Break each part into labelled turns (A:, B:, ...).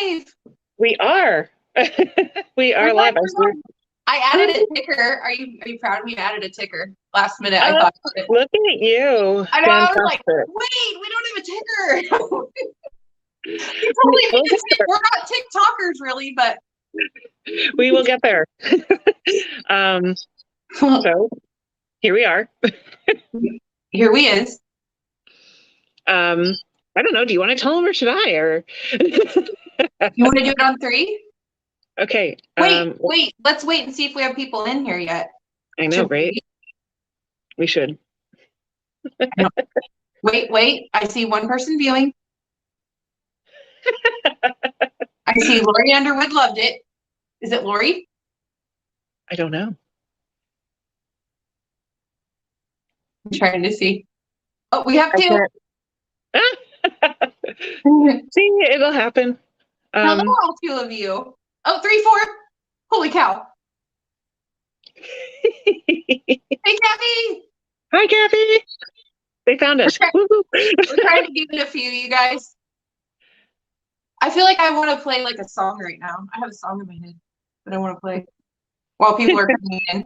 A: live.
B: We are. We are live.
A: I added a ticker. Are you proud of me? I added a ticker last minute. I thought.
B: Look at you.
A: I know. I was like, wait, we don't have a ticker. You totally made it. We're not TikTokers, really, but
B: we will get there. So here we are.
A: Here we is.
B: I don't know. Do you want to tell them or should I? Or
A: you want to do it on 3?
B: Okay.
A: Wait. Let's wait and see if we have people in here yet.
B: I know, right? We should.
A: Wait. I see one person viewing. I see Lori Underwood loved it. Is it Lori?
B: I don't know.
A: I'm trying to see. Oh, we have 2.
B: See, it'll happen.
A: Hello, all 2 of you. Oh, 3, 4. Holy cow. Hey, Kathy.
B: Hi, Kathy. They found us.
A: We're trying to give it a few, you guys. I feel like I want to play like a song right now. I have a song in my head that I want to play while people are coming in.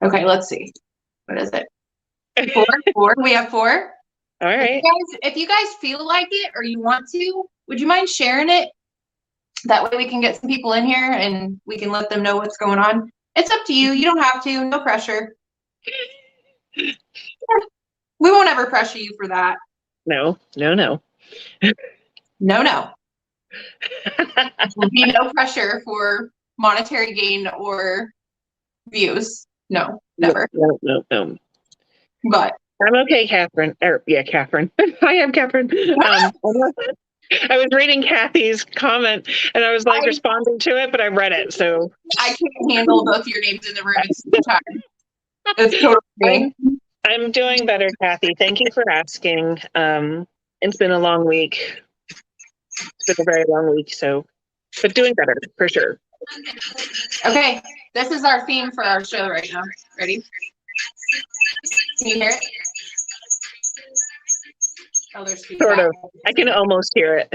A: Okay, let's see. What is it? 4? We have 4.
B: All right.
A: If you guys feel like it or you want to, would you mind sharing it? That way we can get some people in here and we can let them know what's going on. It's up to you. You don't have to. No pressure. We won't ever pressure you for that.
B: No.
A: No. There'll be no pressure for monetary gain or views. No, never.
B: No.
A: But
B: I'm okay, Catherine. Catherine. I am Catherine. I was reading Kathy's comment and I was like responding to it, but I read it, so
A: I can't handle both your names in the room at the same time. It's totally.
B: I'm doing better, Kathy. Thank you for asking. It's been a long week. It's been a very long week, but doing better for sure.
A: Okay, this is our theme for our show right now. Ready? Can you hear it? Oh, there's feedback.
B: Sort of. I can almost hear it.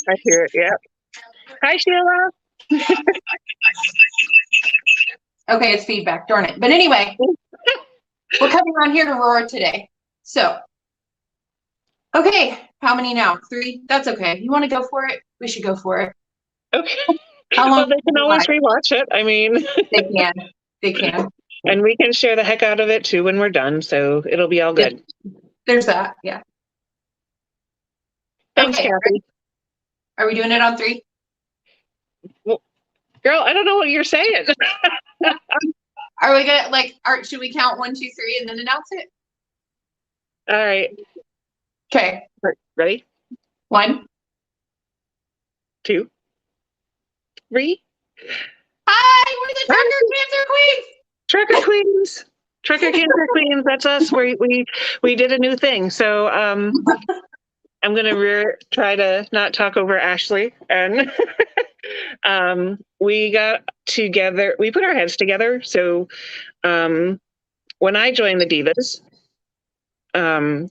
B: I hear it, yeah. Hi, Sheila.
A: Okay, it's feedback, darn it. But anyway, we're coming on here to roar today. So, okay, how many now? 3? That's okay. You want to go for it? We should go for it.
B: Okay. Well, they can always rewatch it. I mean,
A: They can.
B: And we can share the heck out of it too when we're done, so it'll be all good.
A: There's that, yeah.
B: Thanks, Kathy.
A: Are we doing it on 3?
B: Well, girl, I don't know what you're saying.
A: Are we gonna should we count 1, 2, 3 and then announce it?
B: All right.
A: Okay.
B: Ready?
A: 1,
B: 2, 3.
A: Hi, we're the Trucker Cancer Queens.
B: Trucker Queens. Trucker Cancer Queens. That's us. We did a new thing. So I'm gonna try to not talk over Ashley. And we got together. We put our heads together. So when I joined the Divas,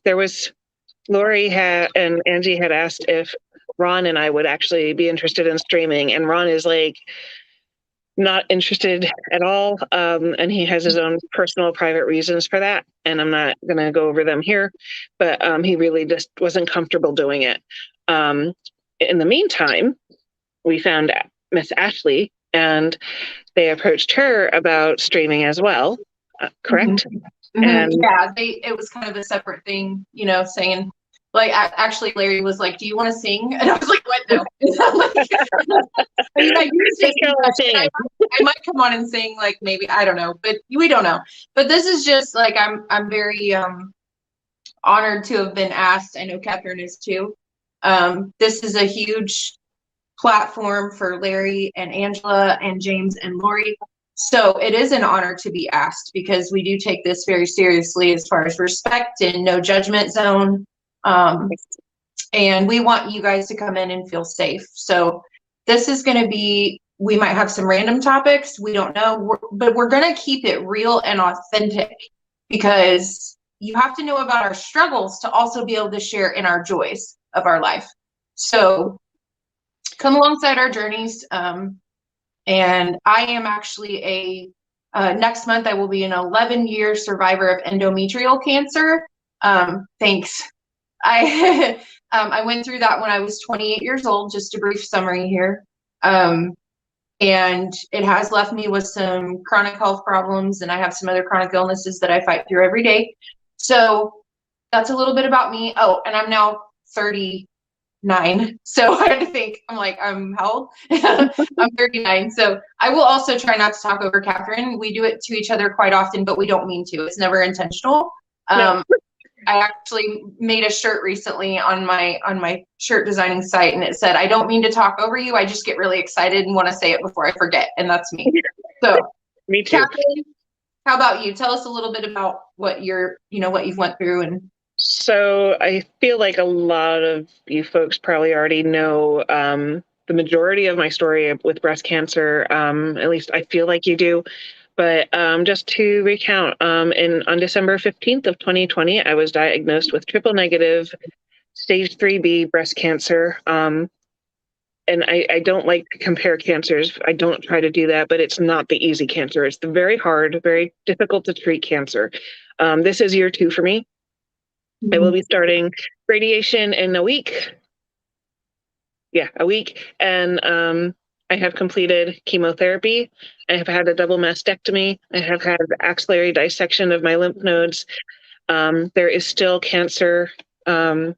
B: there was Lori and Angie had asked if Ron and I would actually be interested in streaming, and Ron is like not interested at all, and he has his own personal private reasons for that, and I'm not going to go over them here, but he really just wasn't comfortable doing it. In the meantime, we found Miss Ashley, and they approached her about streaming as well, correct?
A: Mm-hmm. And yeah, it was kind of a separate thing, saying, like, actually, Larry was like, "Do you want to sing?" And I was like, "What? No." I might come on and sing, like, maybe, I don't know, but we don't know. But this is just like, I'm very honored to have been asked. I know Catherine is too. This is a huge platform for Larry and Angela and James and Lori. So it is an honor to be asked, because we do take this very seriously as far as respect and no judgment zone. And we want you guys to come in and feel safe. So this is going to be we might have some random topics. We don't know, but we're going to keep it real and authentic, because you have to know about our struggles to also be able to share in our joys of our life. So come alongside our journeys. And I am actually next month, I will be an 11-year survivor of endometrial cancer. Thanks. I went through that when I was 28 years old, just a brief summary here. And it has left me with some chronic health problems, and I have some other chronic illnesses that I fight through every day. So that's a little bit about me. Oh, and I'm now 39. So I had to think, I'm how old? I'm 39. So I will also try not to talk over Catherine. We do it to each other quite often, but we don't mean to. It's never intentional.
B: No.
A: I actually made a shirt recently on my shirt designing site, and it said, "I don't mean to talk over you. I just get really excited and want to say it before I forget." And that's me. So
B: Me too.
A: Catherine, how about you? Tell us a little bit about what what you've went through. And
B: so I feel like a lot of you folks probably already know the majority of my story with breast cancer. At least I feel like you do. But just to recount, on December 15th of 2020, I was diagnosed with triple negative stage 3B breast cancer. And I don't like to compare cancers. I don't try to do that, but it's not the easy cancer. It's the very hard, very difficult to treat cancer. This is year 2 for me. I will be starting radiation in a week. Yeah, a week. And I have completed chemotherapy. I have had a double mastectomy. I have had axillary dissection of my lymph nodes. There is still cancer following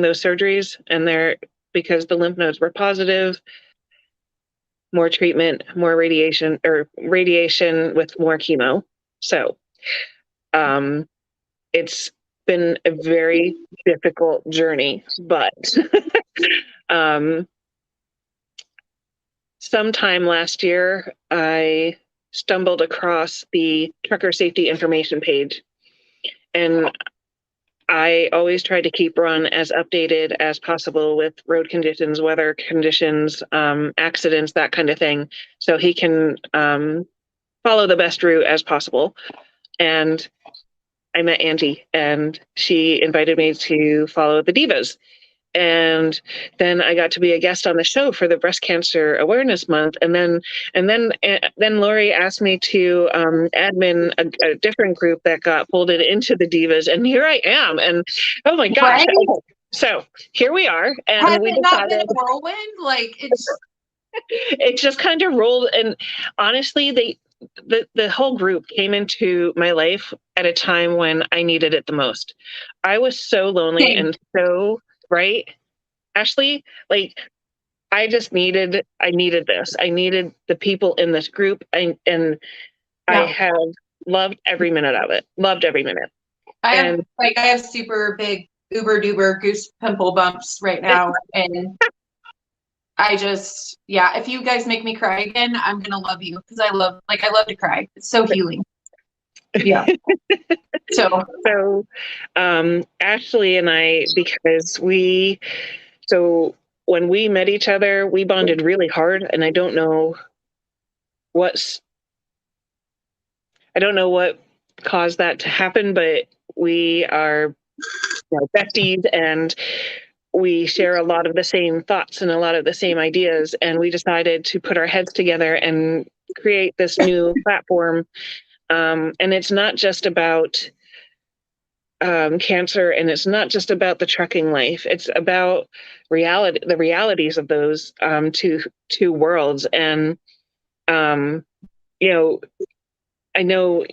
B: those surgeries, and because the lymph nodes were positive, more treatment, more radiation, or radiation with more chemo. So it's been a very difficult journey, but sometime last year, I stumbled across the trucker safety information page, and I always try to keep Ron as updated as possible with road conditions, weather conditions, accidents, that kind of thing, so he can follow the best route as possible. And I met Angie, and she invited me to follow the Divas. And then I got to be a guest on the show for the Breast Cancer Awareness Month, and then Lori asked me to admin a different group that got folded into the Divas, and here I am. And oh my gosh!
A: Right?
B: So here we are, and
A: has
B: we
A: it not been
B: decided
A: a whirlwind?
B: it just kind of rolled. And honestly, the whole group came into my life at a time when I needed it the most. I was so lonely and so. Right, Ashley? Like, I needed this. I needed the people in this group. I have loved every minute of it. Loved every minute.
A: I have super big uber duper goose pimple bumps right now. And I just, if you guys make me cry again, I'm going to love you, because I love to cry. It's so healing. Yeah. So
B: Ashley and I, because when we met each other, we bonded really hard, and I don't know what caused that to happen, but we are besties, and we share a lot of the same thoughts and a lot of the same ideas, and we decided to put our heads together and create this new platform. And it's not just about cancer, and it's not just about the trucking life. It's about the realities of those two worlds. And I know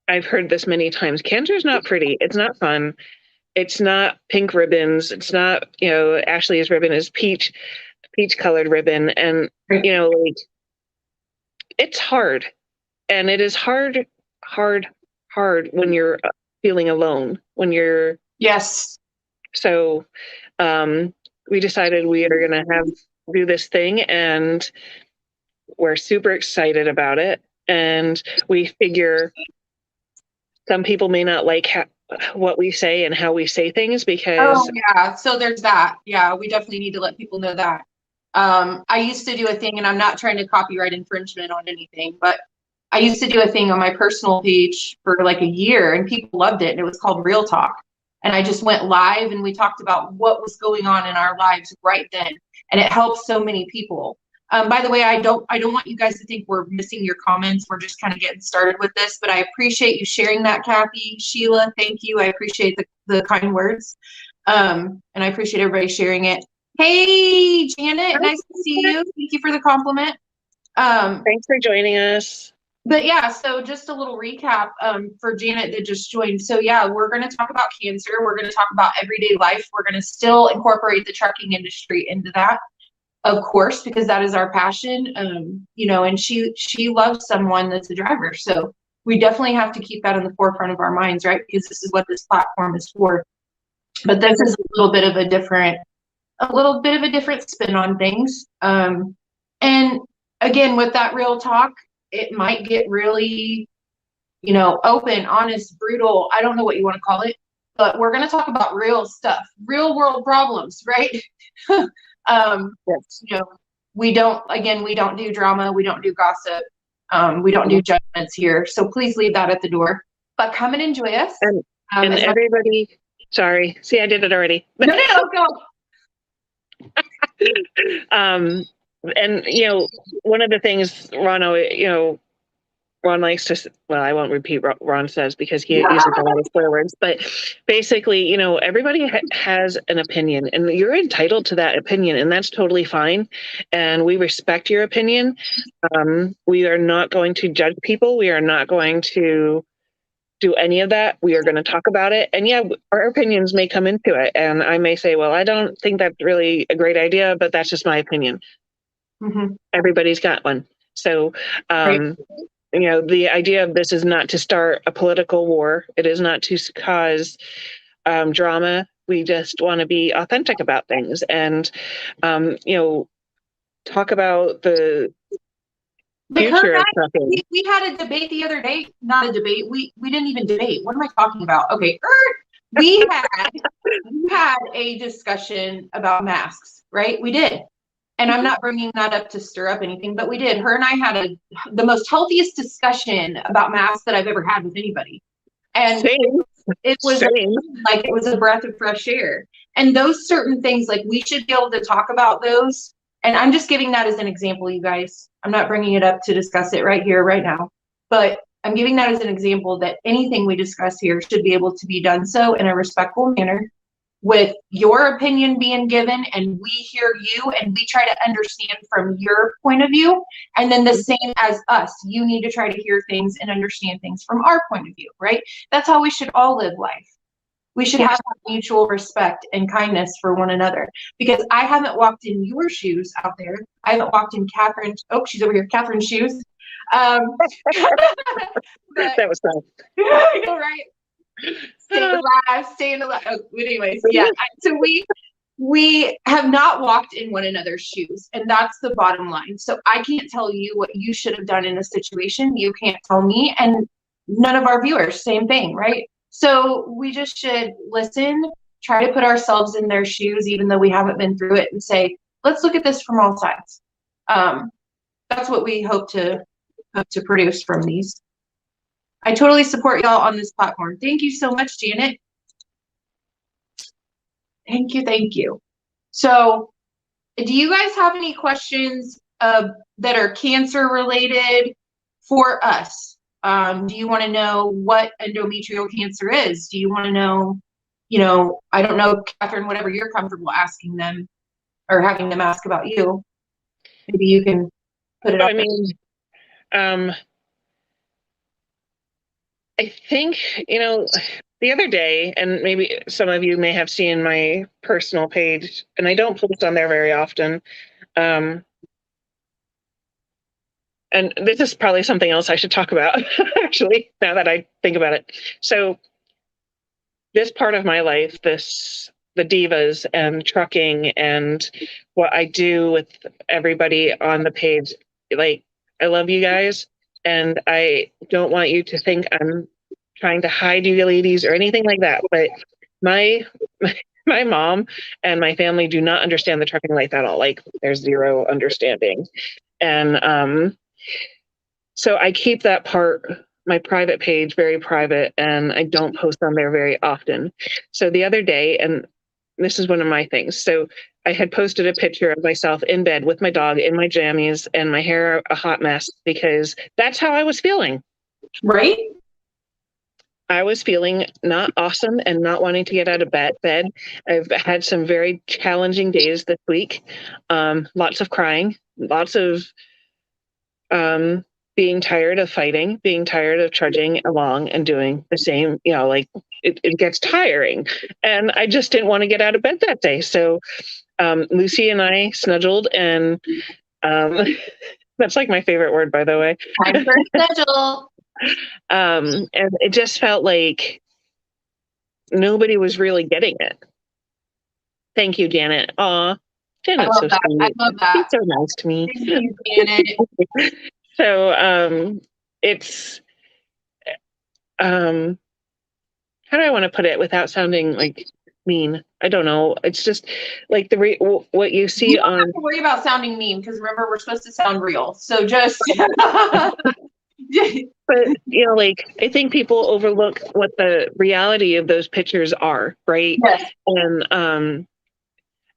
B: I've heard this many times. Cancer is not pretty. It's not fun. It's not pink ribbons. It's not, Ashley's ribbon is peach colored ribbon. And, it's hard. And it is hard when you're feeling alone,
A: yes.
B: So we decided we are going to do this thing, and we're super excited about it. And we figure some people may not like what we say and how we say things, because
A: so there's that. Yeah, we definitely need to let people know that. I used to do a thing, and I'm not trying to copyright infringement on anything, but I used to do a thing on my personal page for like a year, and people loved it, and it was called Real Talk. And I just went live, and we talked about what was going on in our lives right then, and it helped so many people. By the way, I don't want you guys to think we're missing your comments. We're just kind of getting started with this, but I appreciate you sharing that, Kathy. Sheila, thank you. I appreciate the kind words. And I appreciate everybody sharing it. Hey, Janet, nice to see you. Thank you for the compliment.
B: Thanks for joining us.
A: But yeah, so just a little recap for Janet that just joined. So yeah, we're going to talk about cancer. We're going to talk about everyday life. We're going to still incorporate the trucking industry into that, of course, because that is our passion. You know, and she loves someone that's a driver. So we definitely have to keep that in the forefront of our minds, right? Because this is what this platform is for. But this is a little bit of a different spin on things. And again, with that real talk, it might get really, you know, open, honest, brutal. I don't know what you want to call it, but we're going to talk about real stuff, real world problems, right?
B: Yes.
A: You know, we don't do drama. We don't do gossip. We don't do judgments here. So please leave that at the door, but come and enjoy us.
B: And everybody, sorry. See, I did it already.
A: No,
B: go. And, you know, one of the things Ron likes to, well, I won't repeat what Ron says because he uses a lot of swear words, but basically, you know, everybody has an opinion and you're entitled to that opinion, and that's totally fine. And we respect your opinion. We are not going to judge people. We are not going to do any of that. We are going to talk about it. And yeah, our opinions may come into it. And I may say, well, I don't think that's really a great idea, but that's just my opinion.
A: Mm-hmm.
B: Everybody's got one. So, you know, the idea of this is not to start a political war. It is not to cause drama. We just want to be authentic about things and, you know, talk about the future of trucking.
A: We had a debate the other day. Not a debate. We didn't even debate. What am I talking about? Okay. We had a discussion about masks, right? We did. And I'm not bringing that up to stir up anything, but we did. Her and I had the most healthiest discussion about masks that I've ever had with anybody. And it was like it was a breath of fresh air. And those certain things, like we should be able to talk about those. And I'm just giving that as an example, you guys. I'm not bringing it up to discuss it right here, right now. But I'm giving that as an example that anything we discuss here should be able to be done so in a respectful manner, with your opinion being given, and we hear you and we try to understand from your point of view. And then the same as us, you need to try to hear things and understand things from our point of view, right? That's how we should all live life. We should have mutual respect and kindness for one another, because I haven't walked in your shoes out there. I haven't walked in Catherine's, oh, she's over here, Catherine's shoes. But,
B: that was fun.
A: I know, right? Staying alive. Oh, but anyways, yeah. So we have not walked in one another's shoes, and that's the bottom line. So I can't tell you what you should have done in a situation. You can't tell me, and none of our viewers, same thing, right? So we just should listen, try to put ourselves in their shoes, even though we haven't been through it, and say, let's look at this from all sides. That's what we hope to produce from these. I totally support y'all on this platform. Thank you so much, Janet. Thank you. So, do you guys have any questions that are cancer related for us? Do you want to know what endometrial cancer is? Do you want to know, you know, I don't know, Catherine, whatever you're comfortable asking them or having them ask about you. Maybe you can put it up.
B: I mean, I think, you know, the other day, and maybe some of you may have seen my personal page, and I don't post on there very often. And this is probably something else I should talk about, actually, now that I think about it. So this part of my life, the divas and trucking and what I do with everybody on the page, like, I love you guys. And I don't want you to think I'm trying to hide you ladies or anything like that. But my my mom and my family do not understand the trucking life at all. Like there's zero understanding. And so I keep that part, my private page, very private, and I don't post on there very often. So the other day, and this is one of my things. So I had posted a picture of myself in bed with my dog in my jammies and my hair a hot mess because that's how I was feeling.
A: Right?
B: I was feeling not awesome and not wanting to get out of bed. I've had some very challenging days this week. Lots of crying, lots of being tired of fighting, being tired of trudging along and doing the same, like it gets tiring. And I just didn't want to get out of bed that day. So Lucy and I snuggled and that's like my favorite word, by the way.
A: Time for snuggle.
B: And it just felt like nobody was really getting it. Thank you, Janet. Aw, Janet's so sweet.
A: I love that.
B: She's so nice to me.
A: Thank you, Janet.
B: So it's how do I want to put it without sounding like mean? I don't know. It's just like what you see
A: you don't
B: on.
A: have to worry about sounding mean because remember we're supposed to sound real. So just.
B: But like I think people overlook what the reality of those pictures are, right?
A: Yes.
B: And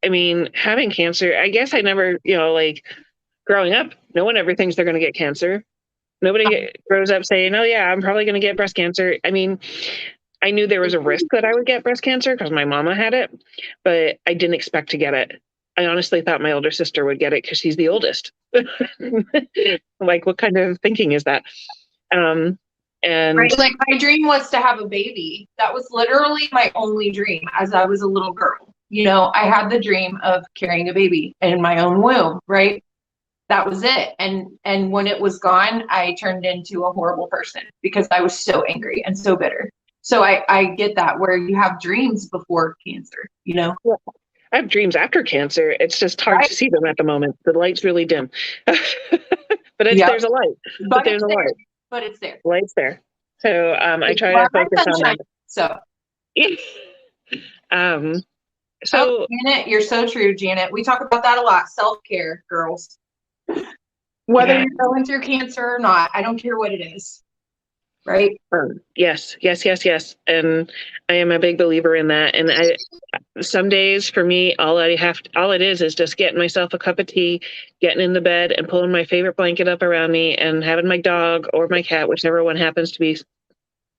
B: I mean, having cancer, I guess I never, like growing up, no one ever thinks they're going to get cancer. Nobody grows up saying, "Oh yeah, I'm probably going to get breast cancer." I mean, I knew there was a risk that I would get breast cancer because my mama had it, but I didn't expect to get it. I honestly thought my older sister would get it because she's the oldest. Like, what kind of thinking is that? And
A: right, like my dream was to have a baby. That was literally my only dream as I was a little girl. I had the dream of carrying a baby in my own womb, right? That was it. And when it was gone, I turned into a horrible person because I was so angry and so bitter. So I get that where you have dreams before cancer,
B: Yeah. I have dreams after cancer. It's just hard to see them at the moment. The light's really dim. But there's a light. But there's a light.
A: But it's there.
B: The light's there. So I try to focus on that.
A: So
B: so
A: Janet, you're so true, Janet. We talk about that a lot. Self-care, girls. Whether you're going through cancer or not, I don't care what it is. Right?
B: Yes. And I am a big believer in that. And some days for me, all it is just getting myself a cup of tea, getting in the bed and pulling my favorite blanket up around me and having my dog or my cat, whichever one happens to be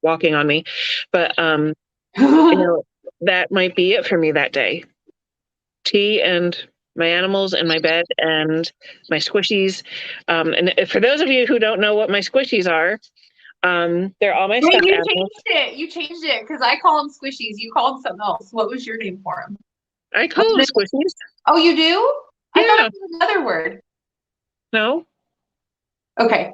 B: walking on me. But, that might be it for me that day. Tea and my animals and my bed and my squishies. And for those of you who don't know what my squishies are, they're all my stuffed animals.
A: You changed it because I call them squishies. You called them something else. What was your name for them?
B: I call them squishies.
A: Oh, you do?
B: Yeah.
A: I thought it was another word.
B: No.
A: Okay.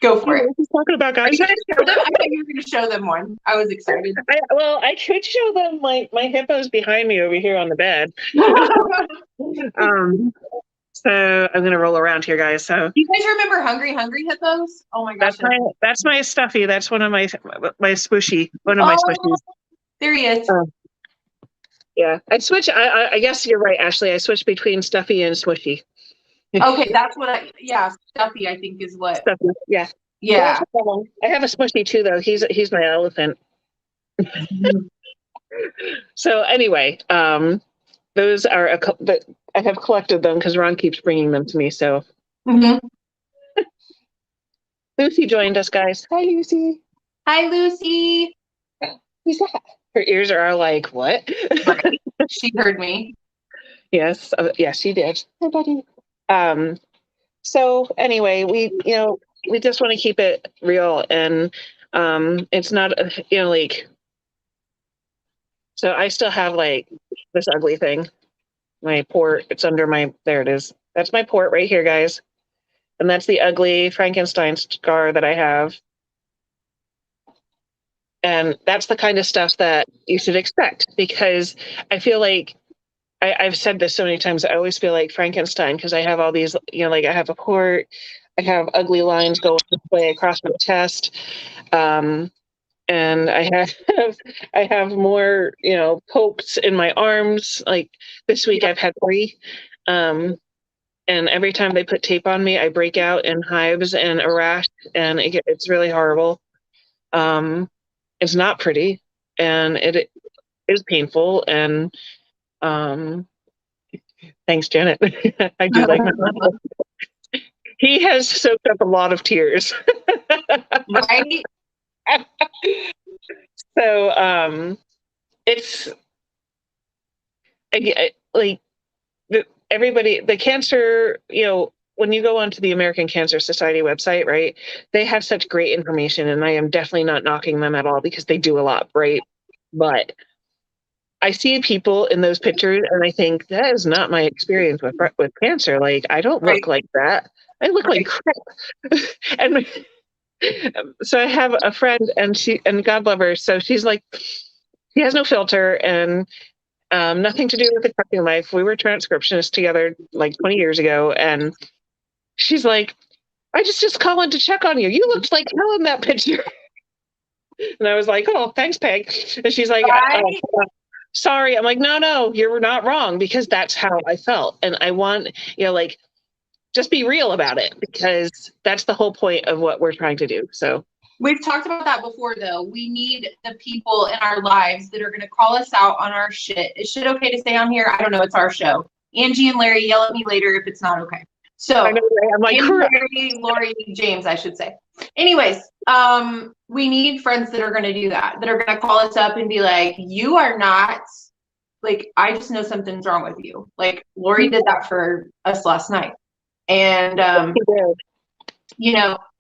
A: Go for it.
B: He's talking about guys.
A: Are you going to show them? I thought you were going to show them one. I was excited.
B: I could show them my hippos behind me over here on the bed. So I'm going to roll around here, guys. So
A: you guys remember Hungry Hippos? Oh my gosh.
B: That's my stuffy. That's one of my squishy. One of my squishies.
A: There he is.
B: Yeah, I switch. I guess you're right, Ashley. I switch between stuffy and squishy.
A: Okay, that's what stuffy I think is what.
B: Stuffy, yeah.
A: Yeah.
B: I have a squishy too though. He's my elephant. So anyway, those are but I have collected them because Ron keeps bringing them to me. So Lucy joined us, guys. Hi, Lucy.
A: Hi, Lucy.
B: Who's that? Her ears are all like, what?
A: Right. She heard me.
B: Yes. Yes, she did. Hi, buddy. So anyway, we just want to keep it real and it's not like, so I still have like this ugly thing, my port. It's under there it is. That's my port right here, guys. And that's the ugly Frankenstein scar that I have. And that's the kind of stuff that you should expect because I feel like I've said this so many times. I always feel like Frankenstein because I have all these, like I have a port, I have ugly lines going this way across my chest. And and I have more, pokes in my arms. Like this week I've had 3. And every time they put tape on me, I break out in hives and a rash, and it's really horrible. It's not pretty, and it is painful. And thanks, Janet. I do like my mom. He has soaked up a lot of tears.
A: Right?
B: So it's like everybody, the cancer, when you go onto the American Cancer Society website, right, they have such great information, and I am definitely not knocking them at all because they do a lot, right? But I see people in those pictures and I think that is not my experience with cancer. Like, I don't look like that. I look like crap. And so I have a friend, and God love her. So she's like, she has no filter and nothing to do with the trucking life. We were transcriptionists together like 20 years ago. And she's like, I just calling to check on you. You looked like hell in that picture. And I was like, oh, thanks, Peg. And she's like, sorry. I'm like, no, you're not wrong, because that's how I felt. And I want, just be real about it, because that's the whole point of what we're trying to do. So
A: we've talked about that before, though. We need the people in our lives that are going to call us out on our shit. Is shit okay to say on here? I don't know. It's our show. Angie and Larry, yell at me later if it's not okay. So
B: I'm like,
A: Larry, Lori, James, I should say. Anyways, we need friends that are going to do that are going to call us up and be like, you are not, like, I just know something's wrong with you. Like, Lori did that for us last night. And,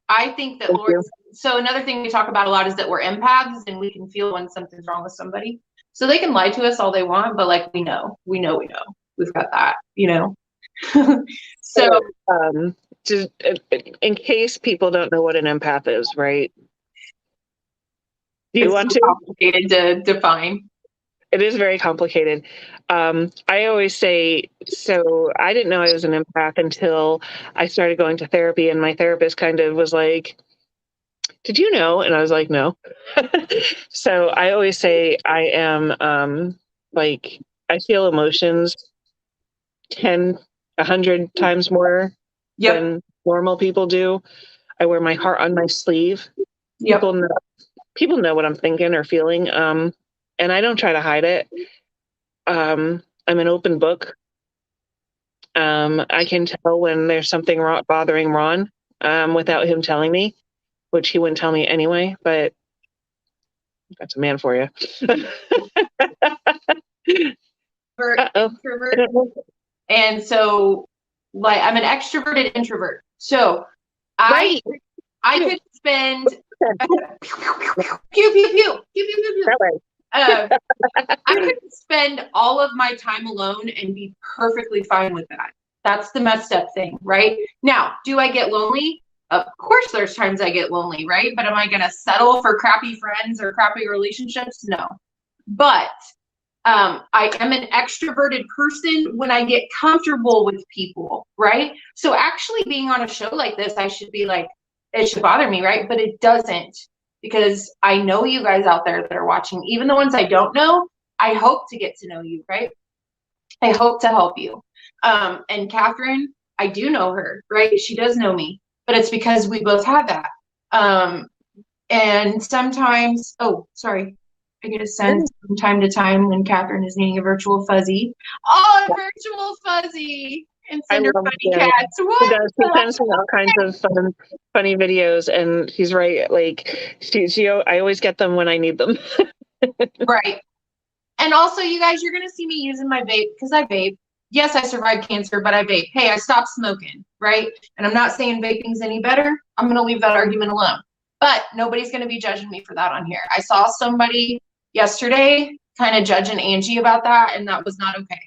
A: I think that Lori, so another thing we talk about a lot is that we're empaths and we can feel when something's wrong with somebody. So they can lie to us all they want, but like, we know. We've got that, So,
B: just in case people don't know what an empath is, right? Do you want to?
A: Complicated to define.
B: It is very complicated. I always say, so I didn't know I was an empath until I started going to therapy, and my therapist kind of was like, did you know? And I was like, no. So I always say I am I feel emotions 10, 100 times more than normal people do. I wear my heart on my sleeve. People know what I'm thinking or feeling. And I don't try to hide it. I'm an open book. I can tell when there's something bothering Ron without him telling me, which he wouldn't tell me anyway, but that's a man for you.
A: Introvert. And so, like, I'm an extroverted introvert. So I could spend pew pew pew pew pew pew. I could spend all of my time alone and be perfectly fine with that. That's the messed up thing, right? Now, do I get lonely? Of course there's times I get lonely, right? But am I going to settle for crappy friends or crappy relationships? No. But I am an extroverted person when I get comfortable with people, right? So actually being on a show like this, I should be like, it should bother me, right? But it doesn't, because I know you guys out there that are watching, even the ones I don't know. I hope to get to know you, right? I hope to help you. And Catherine, I do know her, right? She does know me, but it's because we both have that. And sometimes, I get a sense from time to time when Catherine is needing a virtual fuzzy. Oh, a virtual fuzzy! And send her funny cats. What?
B: She sends me all kinds of funny videos, and she's right. Like, I always get them when I need them.
A: Right. And also, you guys, you're going to see me using my vape, because I vape. Yes, I survived cancer, but I vape. Hey, I stopped smoking, right? And I'm not saying vaping's any better. I'm going to leave that argument alone. But nobody's going to be judging me for that on here. I saw somebody yesterday kind of judging Angie about that, and that was not okay.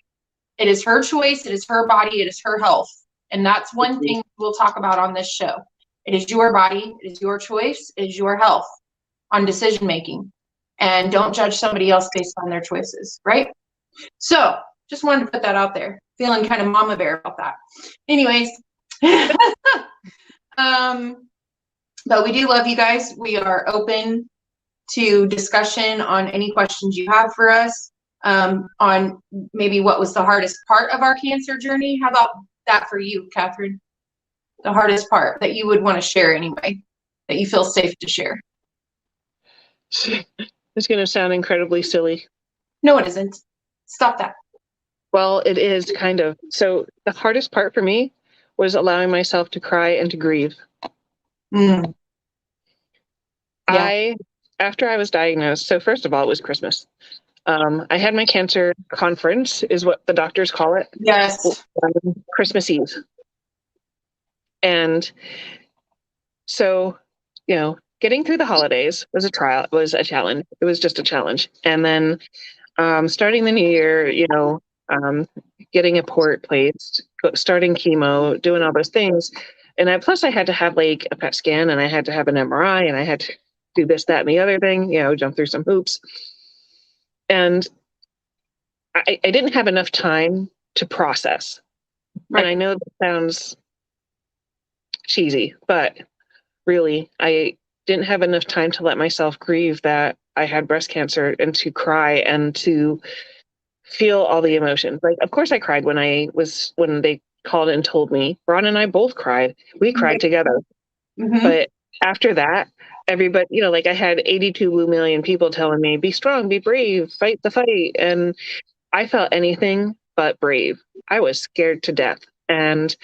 A: It is her choice. It is her body. It is her health. And that's one thing we'll talk about on this show. It is your body. It is your choice. It is your health on decision making. And don't judge somebody else based on their choices, right? So just wanted to put that out there. Feeling kind of mama bear about that. Anyways. But we do love you guys. We are open to discussion on any questions you have for us, on maybe what was the hardest part of our cancer journey. How about that for you, Catherine? The hardest part that you would want to share anyway, that you feel safe to share.
B: It's going to sound incredibly silly.
A: No, it isn't. Stop that.
B: Well, it is kind of. So the hardest part for me was allowing myself to cry and to grieve.
A: Mm. Yeah.
B: After I was diagnosed, so first of all, it was Christmas. I had my cancer conference, is what the doctors call it.
A: Yes.
B: Christmas Eve. And so, getting through the holidays was a challenge. It was just a challenge. And then starting the new year, getting a port placed, starting chemo, doing all those things. And plus I had to have like a PET scan, and I had to have an MRI, and I had to do this, that, and the other thing, jump through some hoops. And I didn't have enough time to process. Right. And I know that sounds cheesy, but really, I didn't have enough time to let myself grieve that I had breast cancer, and to cry and to feel all the emotions. Like, of course I cried when they called and told me. Ron and I both cried. We cried together. Mm-hmm. But after that, everybody, I had 82 million people telling me, be strong, be brave, fight the fight. And I felt anything but brave. I was scared to death. And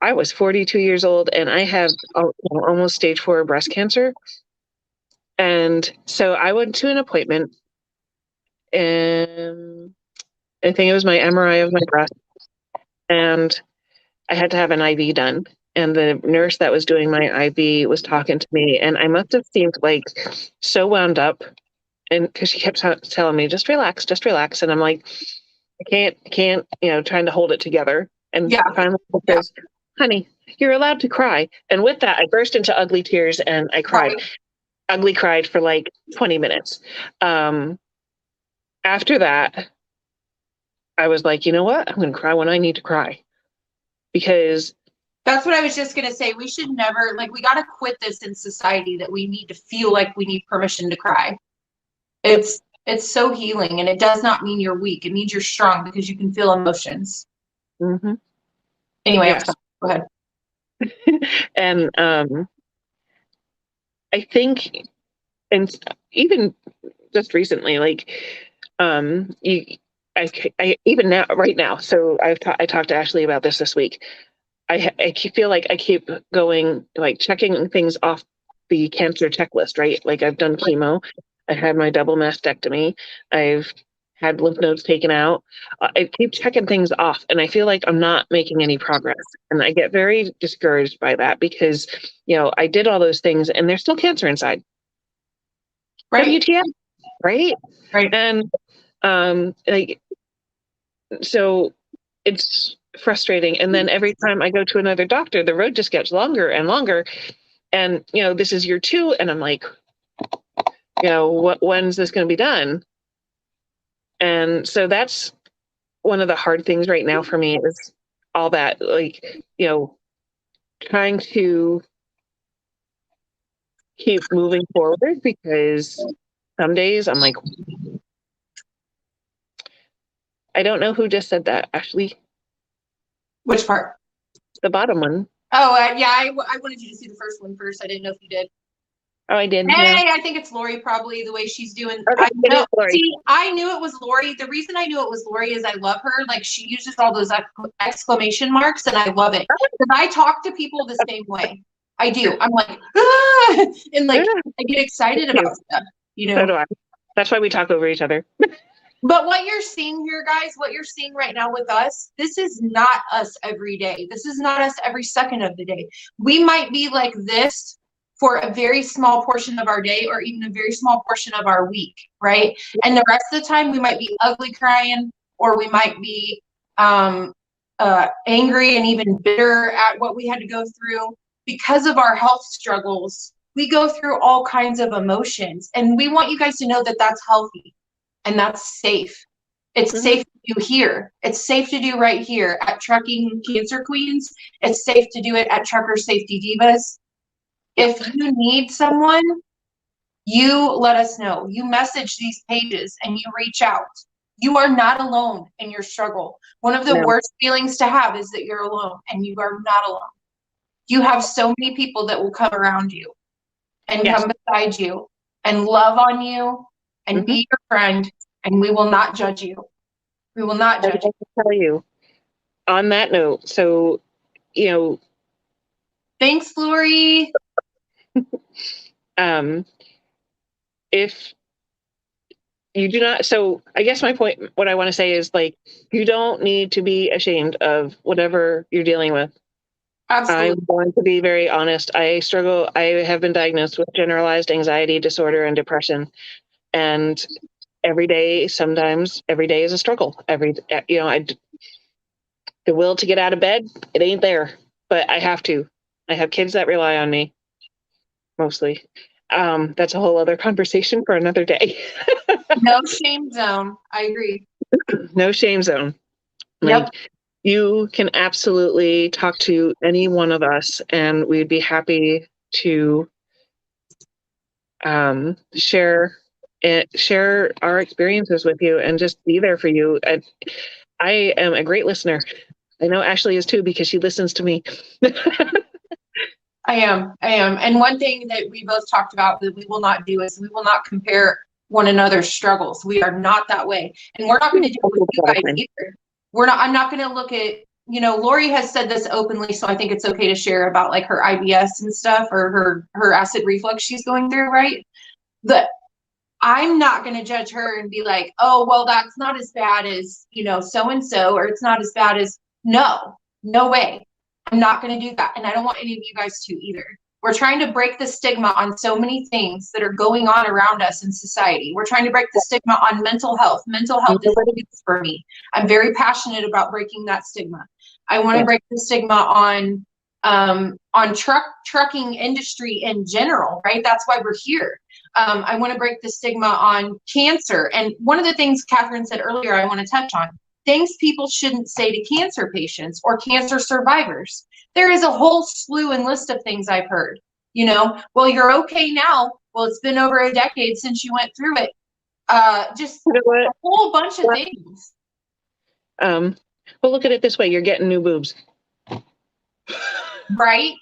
B: I was 42 years old, and I have almost stage 4 breast cancer. And so I went to an appointment, and I think it was my MRI of my breast, and I had to have an IV done. And the nurse that was doing my IV was talking to me, and I must have seemed like so wound up, and because she kept telling me, just relax. And I'm like, I can't, trying to hold it together. And finally she says, honey, you're allowed to cry. And with that, I burst into ugly tears, and I cried. Ugly cried for like 20 minutes. After that, I was like, you know what? I'm going to cry when I need to cry. Because
A: that's what I was just going to say. We should never, we got to quit this in society that we need to feel like we need permission to cry. It's so healing, and it does not mean you're weak. It means you're strong because you can feel emotions.
B: Mm-hmm.
A: Anyway, yes. Go ahead.
B: And I think, and even just recently, I even now, right now. So I talked to Ashley about this week. I feel like I keep going, checking things off the cancer checklist, right? Like, I've done chemo, I had my double mastectomy, I've had lymph nodes taken out. I keep checking things off, and I feel like I'm not making any progress. And I get very discouraged by that because, I did all those things, and there's still cancer inside.
A: Right.
B: WTF, right?
A: Right.
B: And so it's frustrating. And then every time I go to another doctor, the road just gets longer and longer. And, this is year 2. And I'm like, when's this going to be done? And so that's one of the hard things right now for me, is all that, trying to keep moving forward, because some days I'm like, I don't know who just said that, Ashley.
A: Which part?
B: The bottom one.
A: Oh, yeah, I wanted you to see the first one first. I didn't know if you did.
B: Oh, I did.
A: Hey,
B: yeah.
A: I think it's Lori, probably, the way she's doing.
B: Okay,
A: I knew it was Lori. The reason I knew it was Lori is I love her. She uses all those exclamation marks, and I love it. Because I talk to people the same way. I do. I'm like, ah! And I get excited about stuff.
B: So do I. That's why we talk over each other.
A: But what you're seeing here, guys, what you're seeing right now with us, this is not us every day. This is not us every second of the day. We might be like this for a very small portion of our day, or even a very small portion of our week, right? And the rest of the time, we might be ugly crying, or we might be angry and even bitter at what we had to go through. Because of our health struggles, we go through all kinds of emotions. And we want you guys to know that that's healthy. And that's safe. It's safe to do here. It's safe to do right here at Trucking Cancer Queens. It's safe to do it at Trucker Safety Divas. If you need someone You let us know. You message these pages and you reach out. You are not alone in your struggle. One of the
B: No.
A: worst feelings to have is that you're alone, and you are not alone. You have so many people that will come around you and
B: Yes.
A: come beside you and love on you and be your friend, and we will not judge you. We will not
B: I
A: judge
B: have to tell you on that note. So, you know,
A: Thanks, Lori.
B: If you do not, so I guess my point, what I want to say is like, you don't need to be ashamed of whatever you're dealing with.
A: Absolutely.
B: I'm going to be very honest. I have been diagnosed with generalized anxiety disorder and depression. And every day, sometimes every day is a struggle. The will to get out of bed, it ain't there, but I have to. I have kids that rely on me mostly. That's a whole other conversation for another day.
A: No shame zone. I agree.
B: No shame zone.
A: Yep.
B: Like, you can absolutely talk to any one of us, and we'd be happy to share our experiences with you and just be there for you. I am a great listener. I know Ashley is too, because she listens to me.
A: I am. And one thing that we both talked about that we will not do is we will not compare one another's struggles. We are not that way. And we're not going to do it with you guys either. I'm not going to look at, Lori has said this openly, so I think it's okay to share about like her IBS and stuff, or her acid reflux she's going through, right? But I'm not going to judge her and be like, oh, well, that's not as bad as, so-and-so, or it's not as bad as, no way. I'm not going to do that. And I don't want any of you guys to either. We're trying to break the stigma on so many things that are going on around us in society. We're trying to break the stigma on mental health. Mental health is huge for me. I'm very passionate about breaking that stigma. I want to break the stigma on trucking industry in general, right? That's why we're here. I want to break the stigma on cancer. And one of the things Catherine said earlier, I want to touch on, things people shouldn't say to cancer patients or cancer survivors. There is a whole slew and list of things I've heard, well, you're okay now. Well, it's been over a decade since you went through it. Just a whole bunch of things.
B: Well, look at it this way. You're getting new boobs.
A: Right.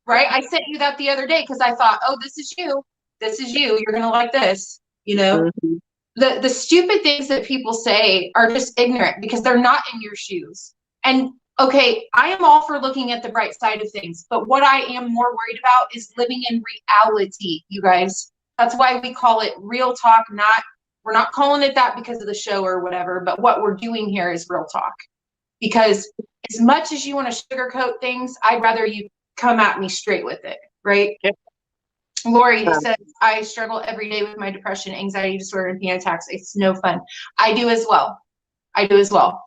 A: I sent you that the other day because I thought, oh, this is you. You're going to like this,
B: Mm-hmm.
A: The stupid things that people say are just ignorant because they're not in your shoes. And okay, I am all for looking at the bright side of things, but what I am more worried about is living in reality, you guys. That's why we call it real talk. We're not calling it that because of the show or whatever, but what we're doing here is real talk. Because as much as you want to sugarcoat things, I'd rather you come at me straight with it, right?
B: Yep.
A: Lori says, I struggle every day with my depression, anxiety disorder, and panic attacks. It's no fun. I do as well.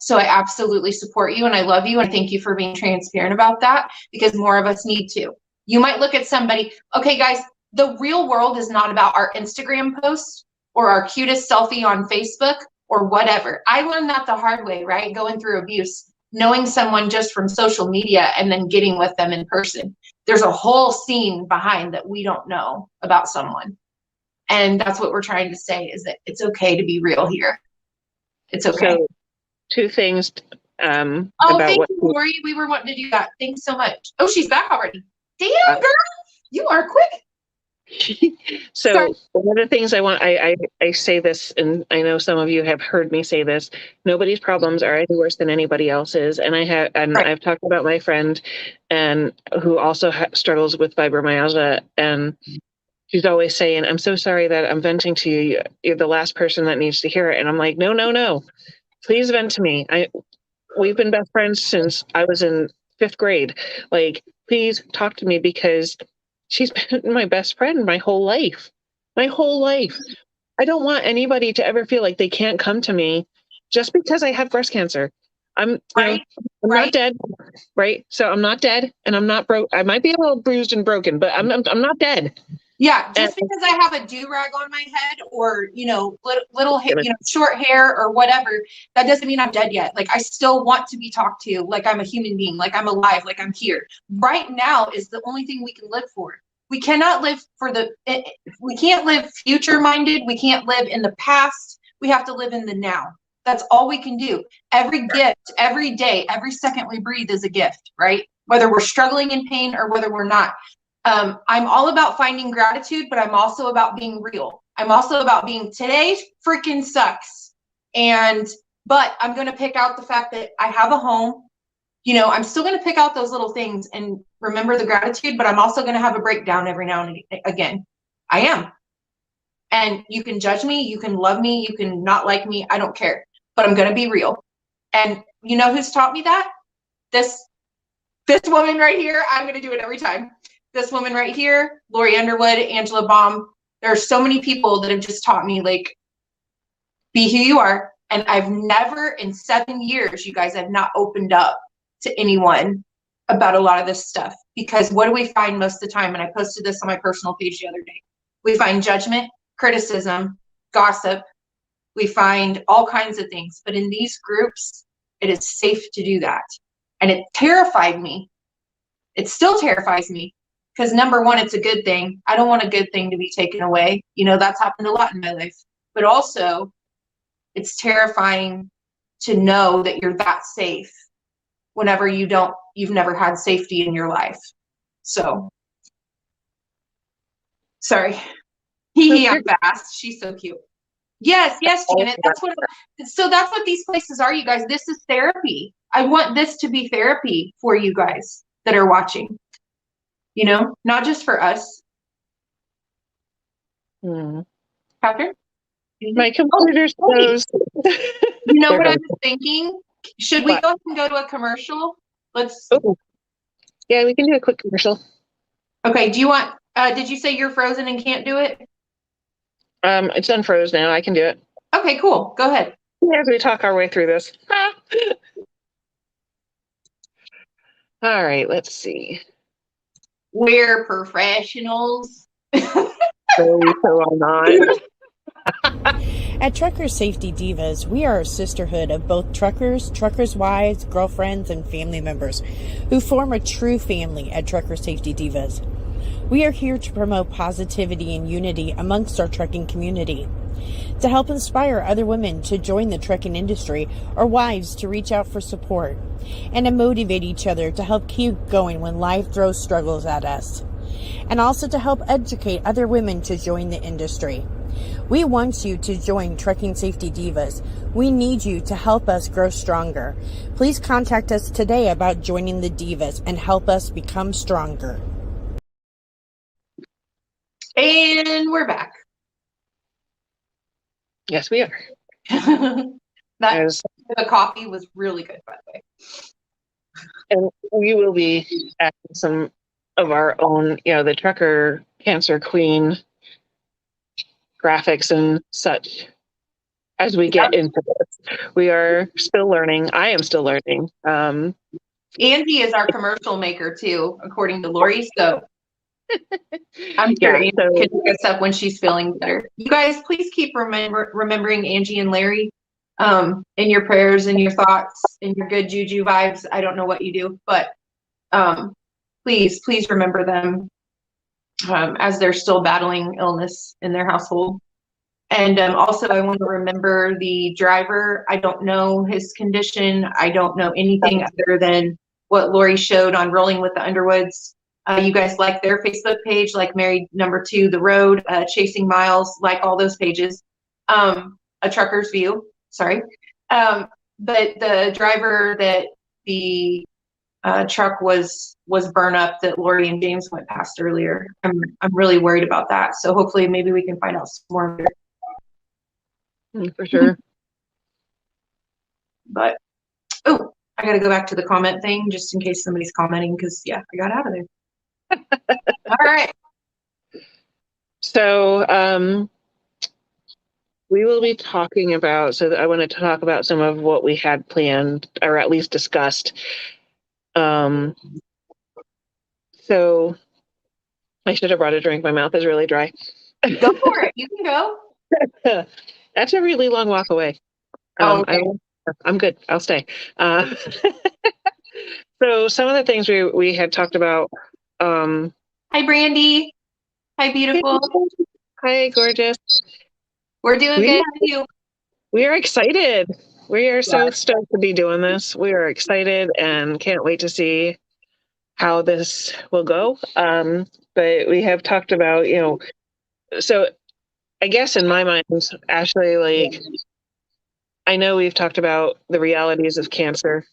A: So I absolutely support you and I love you and thank you for being transparent about that because more of us need to. You might look at somebody, okay, guys, the real world is not about our Instagram posts or our cutest selfie on Facebook or whatever. I learned that the hard way, right? Going through abuse, knowing someone just from social media and then getting with them in person. There's a whole scene behind that we don't know about someone. And that's what we're trying to say is that it's okay to be real here. It's okay.
B: So, two things.
A: Thank you, Lori. We were wanting to do that. Thanks so much. Oh, she's back already. Damn, girl, you are quick.
B: So sorry. One of the things I say this, and I know some of you have heard me say this, nobody's problems are any worse than anybody else's. And I've talked about my friend and who also struggles with fibromyalgia, and she's always saying, I'm so sorry that I'm venting to you. You're the last person that needs to hear it. And I'm like, no, please vent to me. We've been best friends since I was in 5th grade. Like, please talk to me because she's been my best friend my whole life. I don't want anybody to ever feel like they can't come to me just because I have breast cancer. I'm not dead, right? So I'm not dead, and I'm not broke. I might be a little bruised and broken, but I'm not dead.
A: Yeah, just because I have a do-rag on my head or, little short hair or whatever, that doesn't mean I'm dead yet. Like, I still want to be talked to like I'm a human being, like I'm alive, like I'm here. Right now is the only thing we can live for. We cannot live we can't live future minded. We can't live in the past. We have to live in the now. That's all we can do. Every gift, every day, every second we breathe is a gift, right? Whether we're struggling in pain or whether we're not. I'm all about finding gratitude, but I'm also about being real. I'm also about being, today freaking sucks. But I'm going to pick out the fact that I have a home. You know, I'm still going to pick out those little things and remember the gratitude, but I'm also going to have a breakdown every now and again. I am. And you can judge me, you can love me, you can not like me, I don't care. But I'm going to be real. And you know who's taught me that? This woman right here. I'm going to do it every time. This woman right here, Lori Underwood, Angela Baum. There are so many people that have just taught me, like, be who you are. And I've never in 7 years, you guys have not opened up to anyone about a lot of this stuff. Because what do we find most of the time? And I posted this on my personal page the other day. We find judgment, criticism, gossip. We find all kinds of things. But in these groups, it is safe to do that. And it terrified me. It still terrifies me. Because number one, it's a good thing. I don't want a good thing to be taken away. You know, that's happened a lot in my life. But also, it's terrifying to know that you're that safe whenever you've never had safety in your life. So, sorry. I'm fast. She's so cute. Yes, Janet. That's what these places are, you guys. This is therapy. I want this to be therapy for you guys that are watching. You know, not just for us. Catherine?
B: My computer's closed.
A: You know what I was thinking? Should we go ahead and go to a commercial?
B: Yeah, we can do a quick commercial.
A: Okay, do you want, did you say you're frozen and can't do it?
B: It's unfroze now. I can do it.
A: Okay, cool. Go ahead.
B: As we talk our way through this. All right, let's see.
A: We're professionals.
B: So I'm not.
C: At Trucker Safety Divas, we are a sisterhood of both truckers, truckers' wives, girlfriends, and family members who form a true family at Trucker Safety Divas. We are here to promote positivity and unity amongst our trucking community, to help inspire other women to join the trucking industry or wives to reach out for support, and to motivate each other to help keep going when life throws struggles at us, and also to help educate other women to join the industry. We want you to join Trucking Safety Divas. We need you to help us grow stronger. Please contact us today about joining the Divas and help us become stronger.
A: And we're back.
B: Yes, we are.
A: The coffee was really good, by the way.
B: And we will be adding some of our own, the Trucker Cancer Queen graphics and such as we get into this. We are still learning. I am still learning.
A: Angie is our commercial maker too, according to Lori. So I'm sure Angie can pick us up when she's feeling better. You guys, please keep remembering Angie and Larry in your prayers and your thoughts and your good juju vibes. I don't know what you do, but please remember them as they're still battling illness in their household. And also, I want to remember the driver. I don't know his condition. I don't know anything other than what Lori showed on Rolling with the Underwoods. You guys like their Facebook page, like Married Number 2, The Road, Chasing Miles, like all those pages. A Trucker's View, sorry. But the driver that the truck was burn up that Lori and James went past earlier. I'm really worried about that. So hopefully maybe we can find out some more.
B: For sure.
A: But I gotta go back to the comment thing just in case somebody's commenting, because I got out of there. All right.
B: So we will be talking about, I wanted to talk about some of what we had planned or at least discussed. So I should have brought a drink. My mouth is really dry.
A: Go for it. You can go.
B: That's a really long walk away.
A: Okay.
B: I'm good. I'll stay. So some of the things we had talked about.
A: Hi, Brandy. Hi, beautiful.
B: Hi, gorgeous.
A: We're doing
B: We
A: good.
B: are-
A: How are you?
B: We are excited. We are so stoked to be doing this. We are excited and can't wait to see how this will go. But we have talked about, so I guess in my mind, Ashley, like, I know we've talked about the realities of cancer.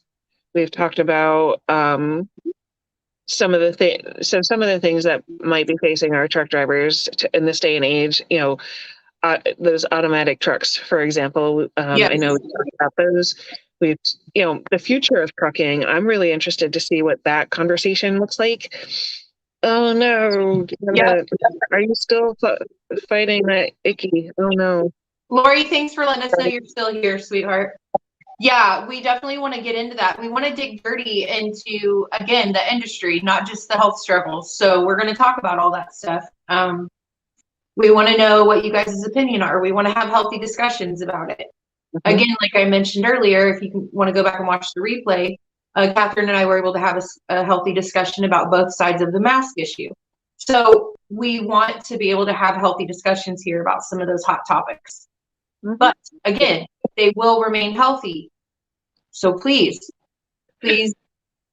B: We've talked about some of the things that might be facing our truck drivers in this day and age. Those automatic trucks, for example.
A: Yes.
B: I know we talked about those. We've, the future of trucking. I'm really interested to see what that conversation looks like. Oh no!
A: Yep.
B: Are you still fighting that icky? Oh no!
A: Lori, thanks for letting us know you're still here, sweetheart. Yeah, we definitely want to get into that. We want to dig dirty into, again, the industry, not just the health struggles. So we're going to talk about all that stuff. We want to know what you guys' opinion are. We want to have healthy discussions about it.
B: Mhm.
A: Again, like I mentioned earlier, if you want to go back and watch the replay, Catherine and I were able to have a healthy discussion about both sides of the mask issue. So we want to be able to have healthy discussions here about some of those hot topics.
B: Mhm.
A: But again, they will remain healthy. So please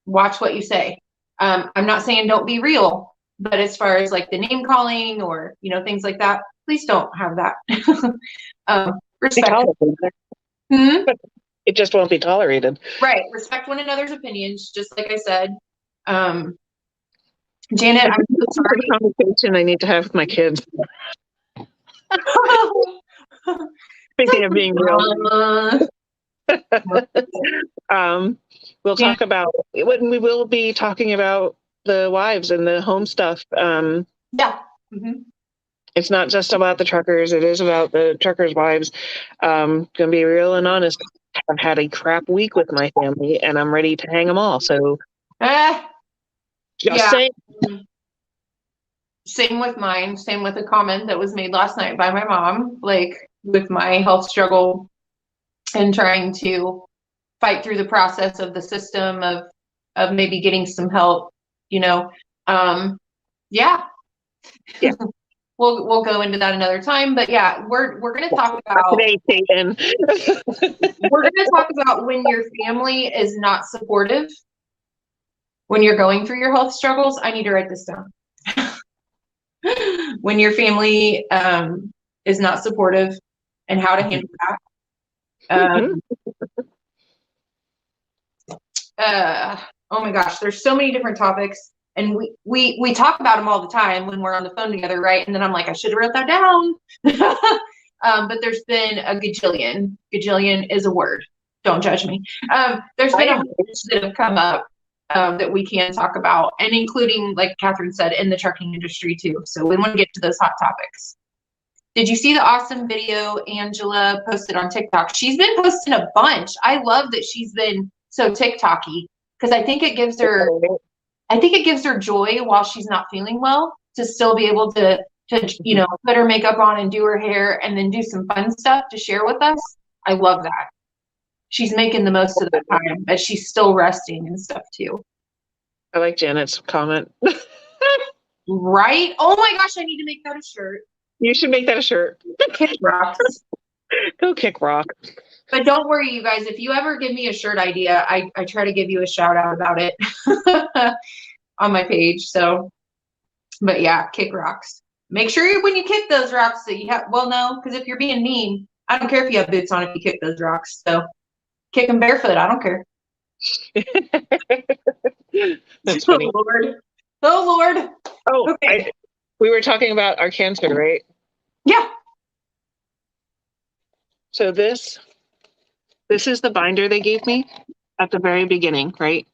A: watch what you say. I'm not saying don't be real, but as far as like the name calling or, things like that, please don't have that. Respect. Hmm?
B: It just won't be tolerated.
A: Right. Respect one another's opinions, just like I said. Janet, I'm so sorry.
B: The conversation I need to have with my kids. Speaking of being real. We'll talk about when we will be talking about the wives and the home stuff.
A: Yeah. Mm-hmm.
B: It's not just about the truckers. It is about the truckers' wives. Gonna be real and honest. I've had a crap week with my family, and I'm ready to hang them all. So, just saying.
A: Same with mine. Same with a comment that was made last night by my mom, like with my health struggle and trying to fight through the process of the system of maybe getting some help. Yeah. We'll go into that another time, but yeah, we're going to talk about
B: today, Peyton.
A: We're going to talk about when your family is not supportive, when you're going through your health struggles. I need to write this down. When your family is not supportive and how to handle that. Oh my gosh, there's so many different topics. And we talk about them all the time when we're on the phone together, right? And then I'm like, I should have wrote that down. But there's been a gajillion. Gajillion is a word. Don't judge me. There's been a bunch that have come up that we can talk about, and including, like Catherine said, in the trucking industry too. So we want to get to those hot topics. Did you see the awesome video Angela posted on TikTok? She's been posting a bunch. I love that she's been so TikTok-y because I think it gives her joy while she's not feeling well to still be able to put her makeup on and do her hair and then do some fun stuff to share with us. I love that. She's making the most of that time, but she's still resting and stuff too.
B: I like Janet's comment.
A: Right? Oh my gosh, I need to make that a shirt.
B: You should make that a shirt.
A: Kick rocks.
B: Go kick rock.
A: But don't worry, you guys. If you ever give me a shirt idea, I try to give you a shout out about it on my page. So, but yeah, kick rocks. Make sure when you kick those rocks that you have, well, no, because if you're being mean, I don't care if you have boots on if you kick those rocks. So kick them barefoot. I don't care.
B: That's funny.
A: Oh, Lord. Oh, Lord.
B: Oh,
A: okay.
B: We were talking about our cancer, right?
A: Yeah.
B: So this is the binder they gave me at the very beginning, right?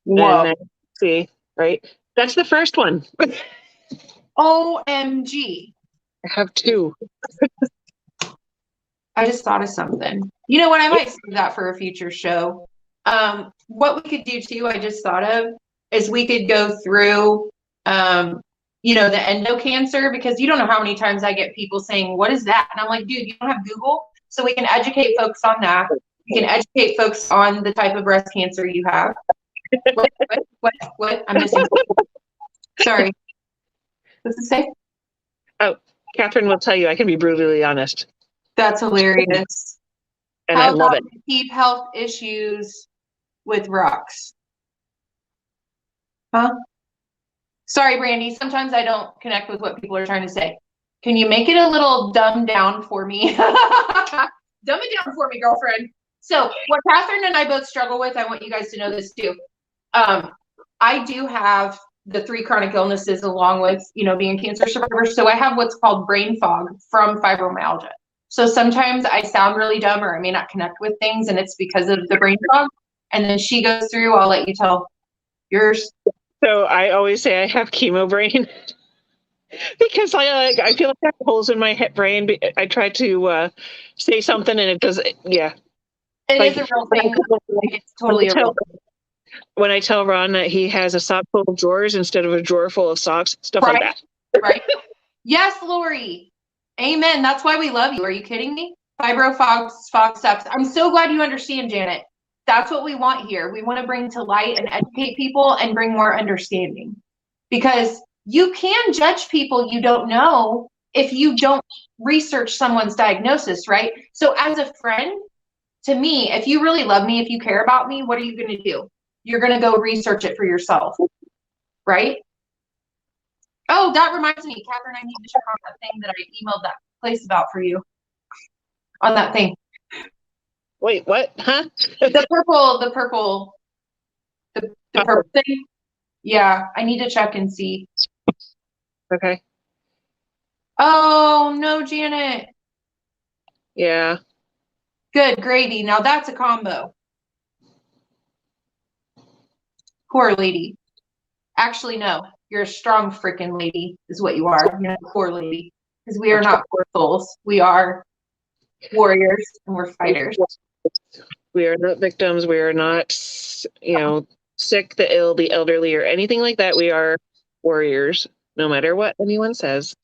A: Whoa.
B: And then, see, right? That's the first one.
A: OMG.
B: I have two.
A: I just thought of something. You know what? I might save that for a future show. What we could do too, I just thought of, is we could go through, the endo cancer, because you don't know how many times I get people saying, what is that? And I'm like, dude, you don't have Google? So we can educate folks on that. We can educate folks on the type of breast cancer you have. What? I'm missing. Sorry. What's it say?
B: Catherine will tell you I can be brutally honest,
A: That's hilarious.
B: and
A: How
B: I love
A: about
B: it.
A: to keep health issues with rocks? Huh? Sorry, Brandy. Sometimes I don't connect with what people are trying to say. Can you make it a little dumbed down for me? Dumb it down for me, girlfriend. So what Catherine and I both struggle with, I want you guys to know this too. I do have the 3 chronic illnesses along with, being a cancer survivor. So I have what's called brain fog from fibromyalgia. So sometimes I sound really dumb or I may not connect with things and it's because of the brain fog. And then she goes through, I'll let you tell yours.
B: So I always say I have chemo brain because I feel like I have holes in my brain. I try to say something and it does. Yeah,
A: It
B: like,
A: is a real thing. It's totally a real thing.
B: When I tell Ron that he has a sock full of drawers instead of a drawer full of socks, stuff like that.
A: Right. Yes, Lori. Amen. That's why we love you. Are you kidding me? Fibro fog sucks. I'm so glad you understand, Janet. That's what we want here. We want to bring to light and educate people and bring more understanding. Because you can judge people you don't know if you don't research someone's diagnosis, right? So as a friend, to me, if you really love me, if you care about me, what are you going to do? You're going to go research it for yourself, right? Oh, that reminds me, Catherine, I need to check on that thing that I emailed that place about for you. On that thing.
B: Wait, what? Huh?
A: The purple thing. Yeah, I need to check and see.
B: Okay.
A: Oh, no, Janet.
B: Yeah.
A: Good gravy. Now that's a combo. Poor lady. Actually, no. You're a strong freaking lady, is what you are. You're not a poor lady. Because we are not poor souls. We are warriors and we're fighters.
B: We are not victims. We are not, sick, the ill, the elderly, or anything like that. We are warriors, no matter what anyone says.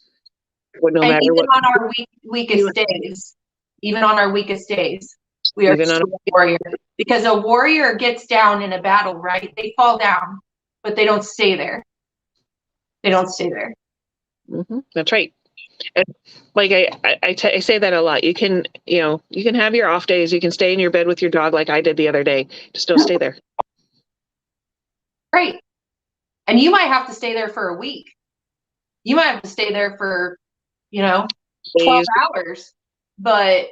B: No
A: and
B: matter
A: even
B: what.
A: on our weakest days, we are still a warrior. Because a warrior gets down in a battle, right? They fall down, but they don't stay there.
B: Mm-hmm. That's right. And like I say that a lot. You can have your off days. You can stay in your bed with your dog like I did the other day. Just don't stay there.
A: Right. And you might have to stay there for a week. You might have to stay there for, 12 hours. But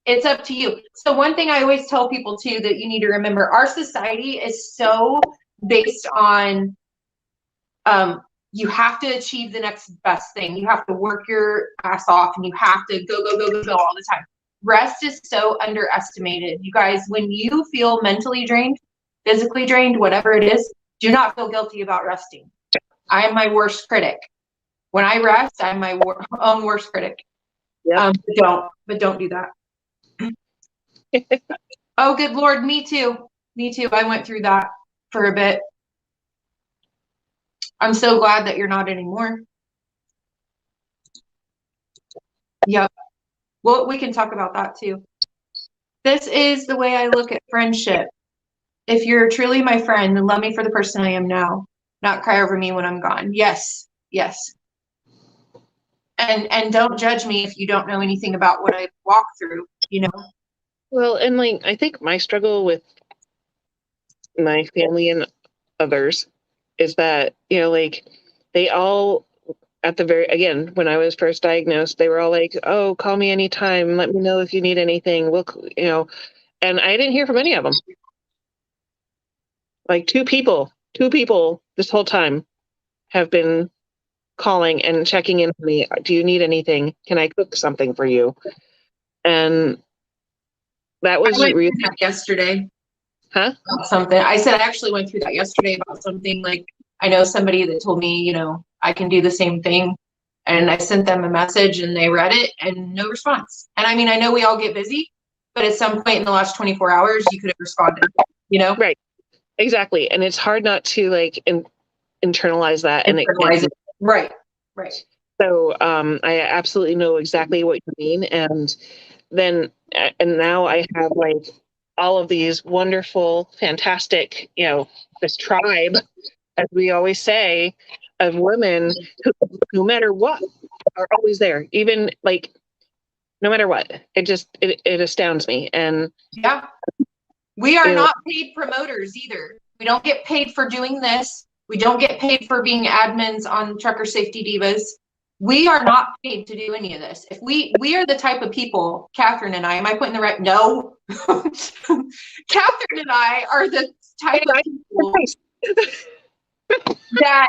A: it's up to you. So one thing I always tell people too that you need to remember, our society is so based on you have to achieve the next best thing. You have to work your ass off and you have to go all the time. Rest is so underestimated. You guys, when you feel mentally drained, physically drained, whatever it is, do not feel guilty about resting. I am my worst critic. When I rest, I'm my own worst critic.
B: Yeah.
A: But don't do that. Oh, good Lord. Me too. I went through that for a bit. I'm so glad that you're not anymore. Yep. Well, we can talk about that too. This is the way I look at friendship. If you're truly my friend, then love me for the person I am now, not cry over me when I'm gone. Yes. And don't judge me if you don't know anything about what I walk through,
B: Well, and I think my struggle with my family and others is that, they all again, when I was first diagnosed, they were all like, oh, call me anytime. Let me know if you need anything. And I didn't hear from any of them. Like two people this whole time have been calling and checking in with me. Do you need anything? Can I cook something for you? And that was
A: really yesterday.
B: Huh?
A: Something. I said I actually went through that yesterday about something. Like, I know somebody that told me, I can do the same thing. And I sent them a message and they read it and no response. And I mean, I know we all get busy, but at some point in the last 24 hours, you could have responded,
B: Right. Exactly. And it's hard not to internalize that.
A: It. Right.
B: So I absolutely know exactly what you mean. And now I have all of these wonderful, fantastic, this tribe, as we always say, of women who, no matter what, are always there, even like no matter what. It astounds me. And
A: Yeah. We are
B: Ew.
A: not paid promoters either. We don't get paid for doing this. We don't get paid for being admins on Trucker Safety Divas. We are not paid to do any of this. If we are the type of people, Catherine and I, am I putting the right? No. Catherine and I are the type of people that,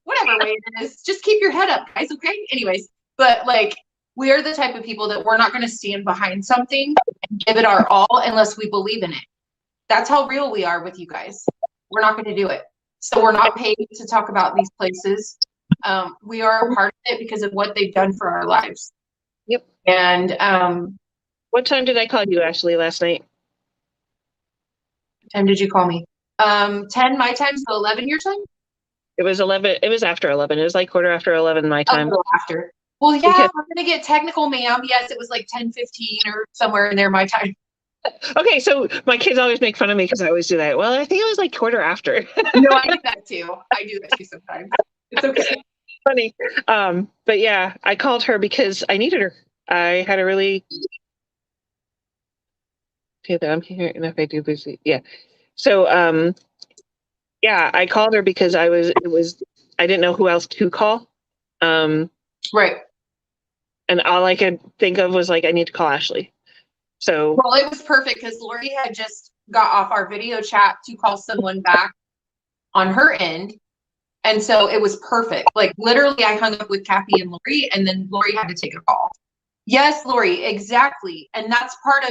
A: whatever way it is, just keep your head up, guys, okay? Anyways, but like, we are the type of people that we're not going to stand behind something and give it our all unless we believe in it. That's how real we are with you guys. We're not going to do it. So we're not paid to talk about these places. We are a part of it because of what they've done for our lives.
B: Yep.
A: And
B: what time did I call you, Ashley, last night?
A: what time did you call me? 10 my time, so 11 your time?
B: It was 11. It was after 11. It was like quarter after 11 my time.
A: Oh, after. Well, yeah,
B: Because-
A: we're gonna get technical, ma'am. Yes, it was like 10:15 or somewhere in there my time.
B: Okay, so my kids always make fun of me because I always do that. Well, I think it was like quarter after.
A: No, I do that too. I do that too sometimes. It's okay.
B: Funny. But yeah, I called her because I needed her. I had a really okay that I'm here, and if I do busy, yeah. So yeah, I called her because I didn't know who else to call.
A: Right.
B: And all I could think of was like, I need to call Ashley. So
A: Well, it was perfect because Lori had just got off our video chat to call someone back on her end. And so it was perfect. Like literally I hung up with Kathy and Lori, and then Lori had to take a call. Yes, Lori, exactly. And that's part of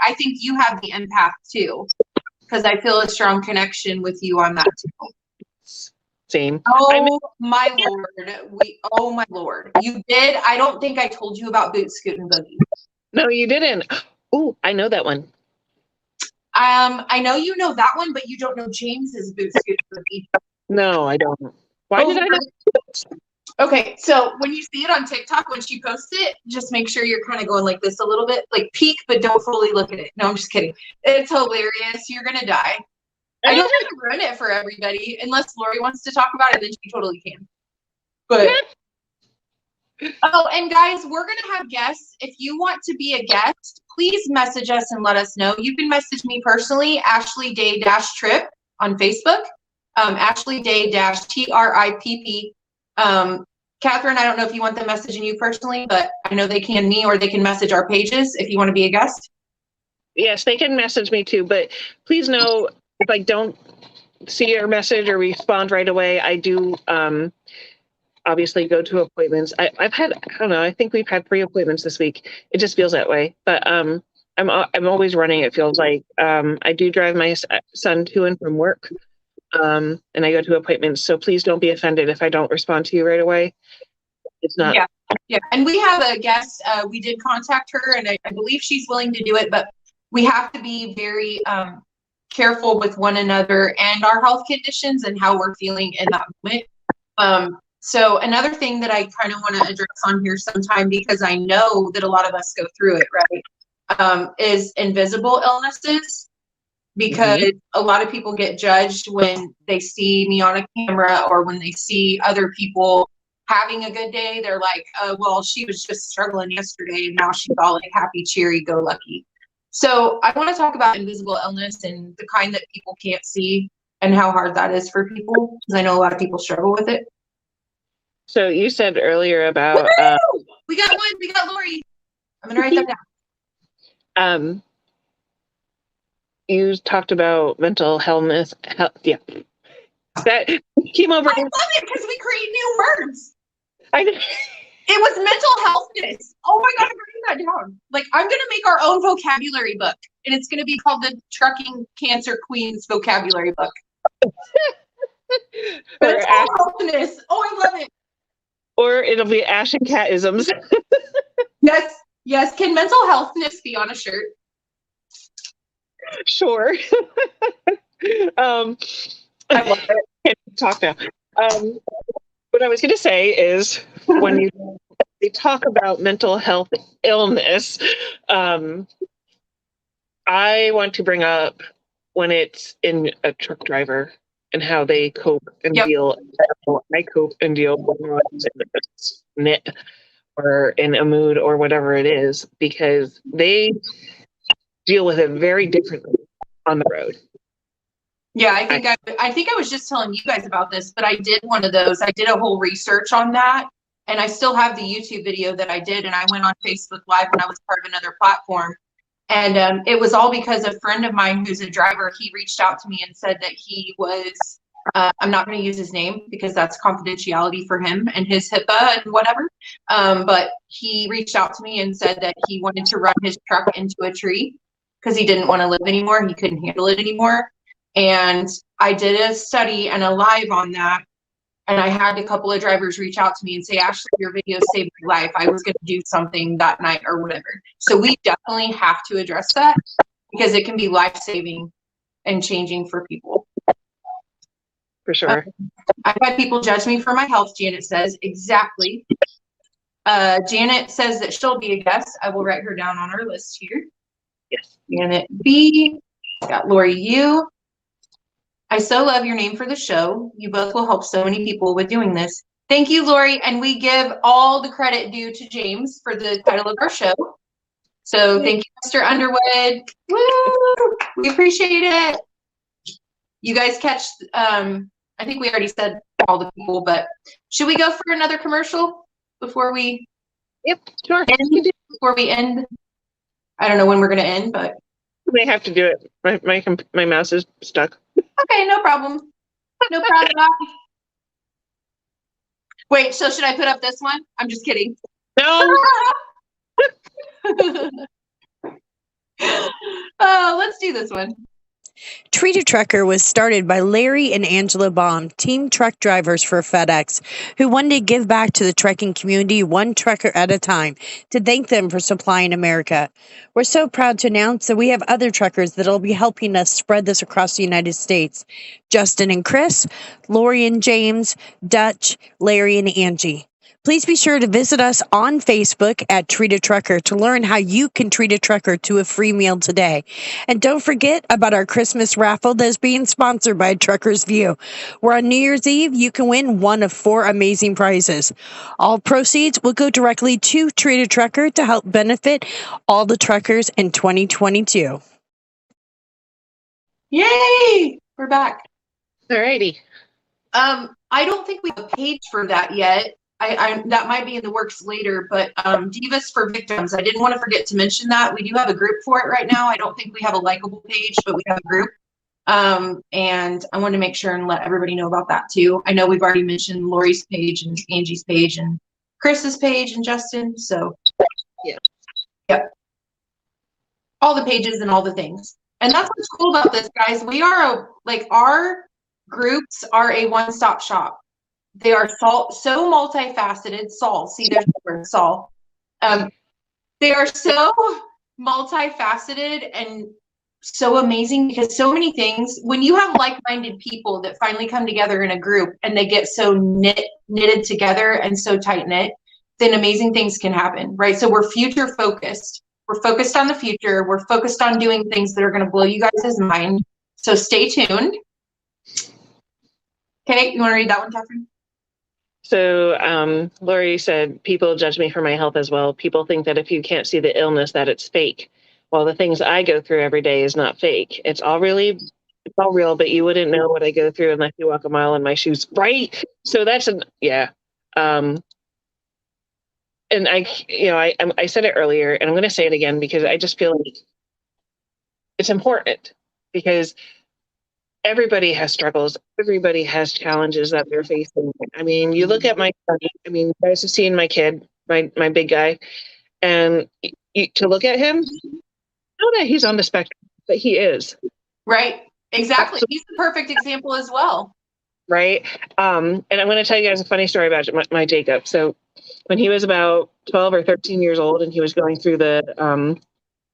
A: I think you have the empath too, because I feel a strong connection with you on that too.
B: same.
A: Oh my Lord. Oh my Lord. You did. I don't think I told you about Boot Scoot and Boogie.
B: No, you didn't. Oh, I know that one.
A: I know you know that one, but you don't know James's Boot Scoot and Boogie.
B: No, I don't. Why did I know?
A: Okay, so when you see it on TikTok, when she posts it, just make sure you're kind of going like this a little bit, like peek, but don't fully look at it. No, I'm just kidding. It's hilarious. You're gonna die. I don't want to ruin it for everybody, unless Lori wants to talk about it, then she totally can. But oh, and guys, we're gonna have guests. If you want to be a guest, please message us and let us know. You can message me personally, Ashley Day Trip on Facebook, Ashley Day TRIPP. Catherine, I don't know if you want them messaging you personally, but I know they can me, or they can message our pages if you want to be a guest.
B: Yes, they can message me too, but please know if I don't see your message or respond right away, I do obviously go to appointments. I've had, I don't know, I think we've had 3 appointments this week. It just feels that way. But I'm always running, it feels like. I do drive my son to and from work. And I go to appointments. So please don't be offended if I don't respond to you right away. It's not.
A: Yeah. And we have a guest. We did contact her, and I believe she's willing to do it, but we have to be very careful with one another and our health conditions and how we're feeling in that moment. So another thing that I kind of want to address on here sometime, because I know that a lot of us go through it, right, is invisible illnesses. Because a lot of people get judged when they see me on a camera, or when they see other people having a good day. They're like, well, she was just struggling yesterday and now she's all like happy, cheery, go lucky. So I want to talk about invisible illness and the kind that people can't see and how hard that is for people, because I know a lot of people struggle with it.
B: So you said earlier about
A: we got Lori. I'm gonna write that down.
B: You talked about mental health. Yeah, that came over.
A: I love it because we create new words.
B: It
A: was mental healthness. Oh my God, I'm writing that down. Like, I'm gonna make our own vocabulary book, and it's gonna be called the Trucking Cancer Queens Vocabulary Book. Mental healthness. Oh, I love it.
B: Or it'll be Ash and Cat isms.
A: Yes. Can mental healthness be on a shirt?
B: Sure. I love it. Can't talk now. What I was going to say is, when they talk about mental health illness, I want to bring up when it's in a truck driver. and how they cope and
A: Yep.
B: deal. How I cope and deal when I'm in a knit or in a mood or whatever it is, because they deal with it very differently on the road.
A: Yeah, I think I was just telling you guys about this, but I did one of those. I did a whole research on that, and I still have the YouTube video that I did, and I went on Facebook Live when I was part of another platform. And it was all because a friend of mine who's a driver, he reached out to me and said that he was, I'm not going to use his name because that's confidentiality for him and his HIPAA and whatever. But he reached out to me and said that he wanted to run his truck into a tree because he didn't want to live anymore. He couldn't handle it anymore. And I did a study and a live on that. And I had a couple of drivers reach out to me and say, Ashley, your video saved my life. I was going to do something that night or whatever. So we definitely have to address that because it can be life-saving and changing for people.
B: For sure.
A: I've had people judge me for my health, Janet says. Exactly. Janet says that she'll be a guest. I will write her down on our list here.
B: Yes.
A: Janet B. Got Lori U. I so love your name for the show. You both will help so many people with doing this. Thank you, Lori. And we give all the credit due to James for the title of our show. So thank you, Mr. Underwood. Woo! We appreciate it. You guys catch, I think we already said all the people, but should we go for another commercial before we
B: Yep, sure.
A: before we end? I don't know when we're going to end, but.
B: We have to do it. My mouse is stuck.
A: Okay, no problem. No problem. Wait, so should I put up this one? I'm just kidding.
B: No.
A: Let's do this one.
C: Treat a Trucker was started by Larry and Angela Baum, team truck drivers for FedEx, who wanted to give back to the trucking community one trucker at a time to thank them for supplying America. We're so proud to announce that we have other truckers that will be helping us spread this across the United States. Justin and Chris, Lori and James, Dutch, Larry and Angie. Please be sure to visit us on Facebook at Treat a Trucker to learn how you can treat a trucker to a free meal today. And don't forget about our Christmas raffle that is being sponsored by Trucker's View, where on New Year's Eve you can win one of 4 amazing prizes. All proceeds will go directly to Treat a Trucker to help benefit all the truckers in 2022.
A: Yay! We're back.
B: Alrighty.
A: I don't think we have a page for that yet. I that might be in the works later, but Divas for Victims. I didn't want to forget to mention that. We do have a group for it right now. I don't think we have a likable page, but we have a group. And I wanted to make sure and let everybody know about that too. I know we've already mentioned Lori's page and Angie's page and Chris's page and Justin. So
B: yeah.
A: Yep. All the pages and all the things. And that's what's cool about this, guys. We are our groups are a one-stop shop. They are so multifaceted. See, there's the word Saul. They are so multifaceted and so amazing because so many things, when you have like-minded people that finally come together in a group and they get so knitted together and so tight-knit, then amazing things can happen, right? So we're future focused. We're focused on the future. We're focused on doing things that are going to blow you guys' mind. So stay tuned. Okay, you want to read that one, Catherine?
B: So Lori said, people judge me for my health as well. People think that if you can't see the illness, that it's fake. Well, the things I go through every day is not fake. It's all real, but you wouldn't know what I go through unless you walk a mile in my shoes, right? So that's yeah. And I said it earlier, and I'm going to say it again because I just feel like it's important because everybody has struggles. Everybody has challenges that they're facing. I mean, you look at my son. I mean, you guys have seen my kid, my big guy, and to look at him, know that he's on the spectrum, but he is.
A: Right. Exactly. He's the perfect example as well.
B: Right. And I'm going to tell you guys a funny story about my Jacob. So when he was about 12 or 13 years old and he was going through the,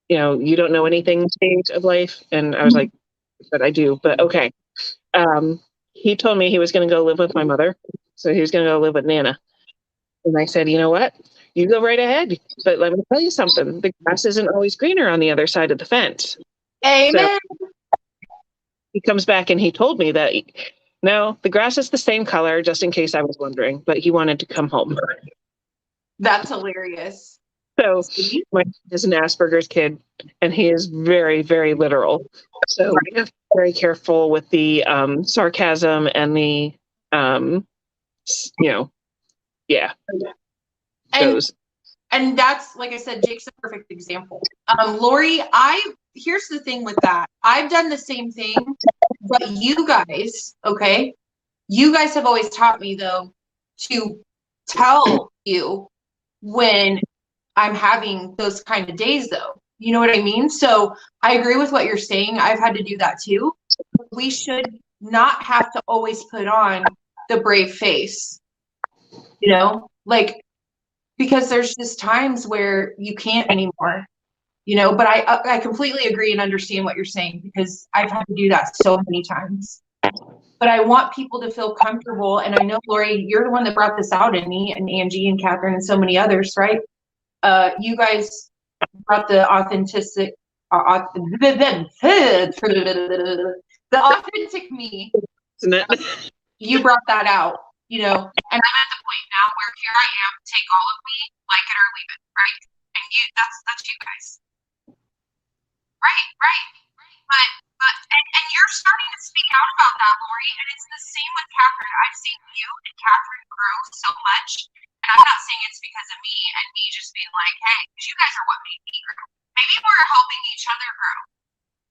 B: you don't know anything stage of life. And I was like, but I do, but okay. He told me he was going to go live with my mother. So he was going to go live with Nana. And I said, you know what? You go right ahead. But let me tell you something. The grass isn't always greener on the other side of the fence.
A: Amen.
B: So he comes back and he told me that No, the grass is the same color, just in case I was wondering, but he wanted to come home.
A: That's hilarious.
B: So my son is an Asperger's kid, and he is very, very literal. So we have to be very careful with the sarcasm and the, yeah,
A: And
B: those.
A: and that's, like I said, Jake's a perfect example. Lori, here's the thing with that. I've done the same thing, but you guys, okay, you guys have always taught me though to tell you when I'm having those kind of days though. You know what I mean? So I agree with what you're saying. I've had to do that too. We should not have to always put on the brave face, like, because there's just times where you can't anymore, but I completely agree and understand what you're saying, because I've had to do that so many times. But I want people to feel comfortable. And I know, Lori, you're the one that brought this out in me, and Angie and Catherine and so many others, right? You guys brought the authentic me.
B: Isn't it?
A: You brought that out, and I'm at the point now where here I am, take all of me, like it or leave it, right? And that's you guys. Right. But you're starting to speak out about that, Lori, and it's the same with Catherine. I've seen you and Catherine grow so much, and I'm not saying it's because of me and me just being like, hey, because you guys are what made me grow. Maybe we're helping each other grow.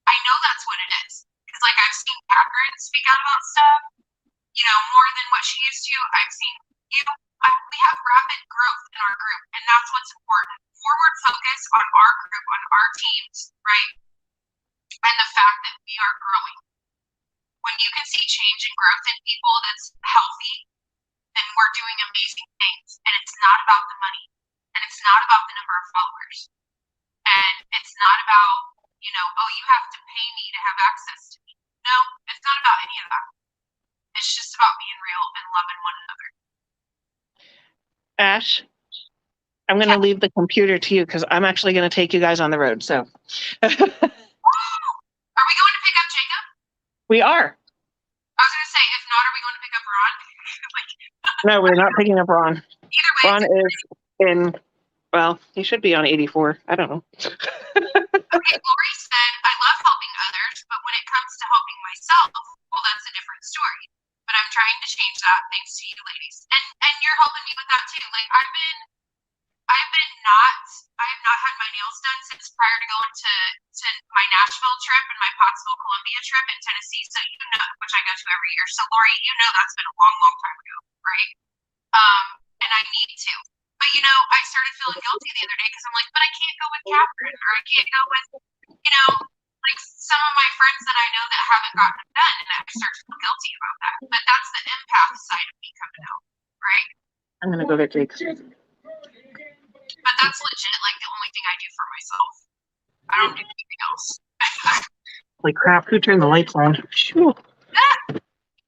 A: I know that's what it is. Because, like, I've seen Catherine speak out about stuff, more than what she used to. I've seen you. We have rapid growth in our group, and that's what's important. Forward focus on our group, on our teams, right? And the fact that we are growing. When you can see change and growth in people that's healthy, then we're doing amazing things. And it's not about the money. And it's not about the number of followers. And it's not about, you have to pay me to have access to me. No, it's not about any of that. It's just about being real and loving one another.
B: Ash, I'm going to leave the computer to you because I'm actually going to take you guys on the road. So
A: Are we going to pick up Jacob?
B: We are.
A: I was going to say, if not, are we going to pick up Ron?
B: No, we're not picking up Ron.
A: Either way.
B: Ron is in, well, he should be on 84. I don't know.
A: Okay, Lori said, I love helping others, but when it comes to helping myself, well, that's a different story. But I'm trying to change that thanks to you ladies. And you're helping me with that too. Like, I have not had my nails done since prior to going to my Nashville trip and my Pottsville, Columbia trip in Tennessee. So which I go to every year. So Lori, that's been a long, long time ago, right? And I need to. But I started feeling guilty the other day because I'm like, but I can't go with Catherine, or I can't go with, like some of my friends that I know that haven't gotten it done, and I start to feel guilty about that. But that's the empath side of me coming out, right?
B: I'm going to go get Jake.
A: But that's legit, like, the only thing I do for myself. I don't do anything else.
B: Holy crap, who turned the lights on?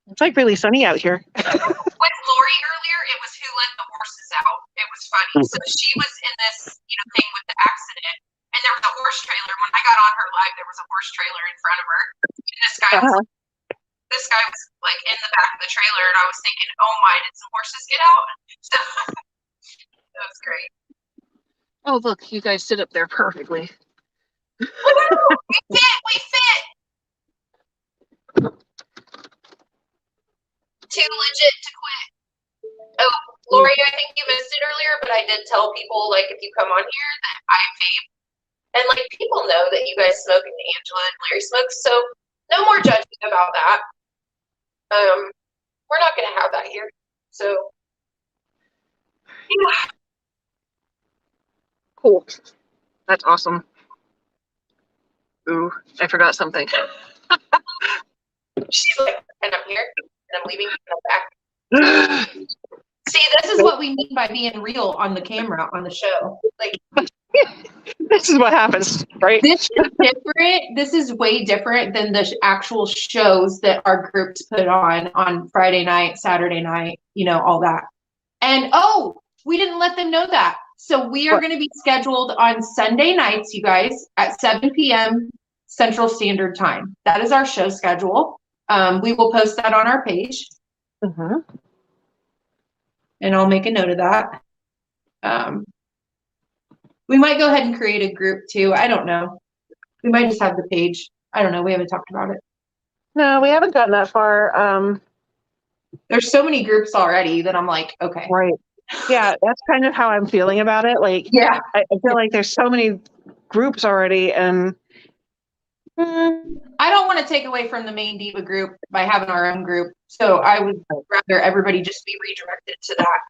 B: It's like really sunny out here.
A: With Lori earlier, it was who let the horses out. It was funny. So she was in this, thing with the accident, and there was a horse trailer. When I got on her live, there was a horse trailer in front of her. And this guy was like in the back of the trailer, and I was thinking, oh my, did some horses get out? So that was great.
B: Oh, look, you guys sit up there perfectly.
A: We fit. Too legit to quit. Oh, Lori, I think you missed it earlier, but I did tell people, like, if you come on here that I vape. And, like, people know that you guys smoke and Angela and Larry smoke, so no more judging about that. We're not going to have that here. So, yeah.
B: Cool. That's awesome. Ooh, I forgot something.
A: She's like, and I'm here, and I'm leaving, and I'm back. See, this is what we mean by being real on the camera, on the show. Like,
B: this is what happens, right?
A: This is different. This is way different than the actual shows that our groups put on Friday night, Saturday night, all that. And, we didn't let them know that. So we are going to be scheduled on Sunday nights, you guys, at 7 p.m. Central Standard Time. That is our show schedule. We will post that on our page,
B: Mhm.
A: and I'll make a note of that. We might go ahead and create a group too. I don't know. We might just have the page. I don't know. We haven't talked about it.
B: No, we haven't gotten that far.
A: There's so many groups already that I'm like, okay.
B: Right. Yeah, that's kind of how I'm feeling about it. Like,
A: Yeah.
B: I feel like there's so many groups already, and
A: I don't want to take away from the main Diva group by having our own group. So I would rather everybody just be redirected to that.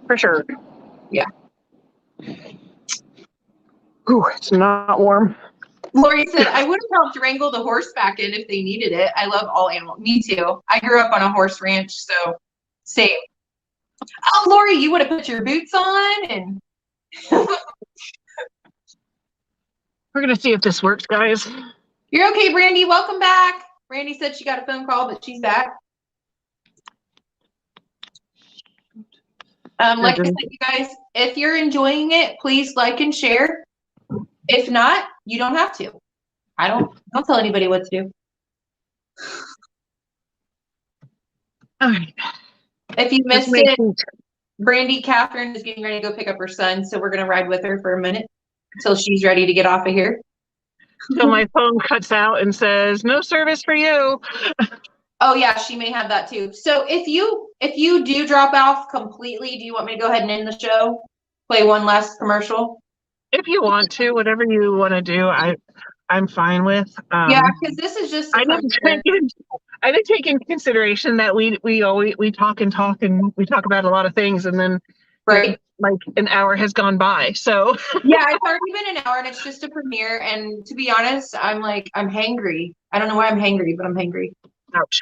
B: for sure.
A: Yeah.
B: Ooh, it's not warm.
A: Lori said, I would have helped wrangle the horse back in if they needed it. I love all animals. Me too. I grew up on a horse ranch, so same. Oh, Lori, you would have put your boots on and
B: We're gonna see if this works, guys.
A: you're okay, Brandy. Welcome back. Brandy said she got a phone call, but she's back. Like I said, you guys, if you're enjoying it, please like and share. If not, you don't have to. Don't tell anybody what to do.
B: All right.
A: If you missed it, Brandy Catherine is getting ready to go pick up her son, so we're gonna ride with her for a minute until she's ready to get off of here.
B: So my phone cuts out and says, "No service for you."
A: Oh yeah, she may have that too. So if you do drop off completely, do you want me to go ahead and end the show? Play one last commercial?
B: If you want to, whatever you want to do, I'm fine with.
A: Yeah, because this is just
B: I didn't take in consideration that we talk and talk and we talk about a lot of things, and then
A: right.
B: like an hour has gone by. So
A: Yeah, it's already been an hour and it's just a premiere. And to be honest, I'm hangry. I don't know why I'm hangry, but I'm hangry.
B: ouch.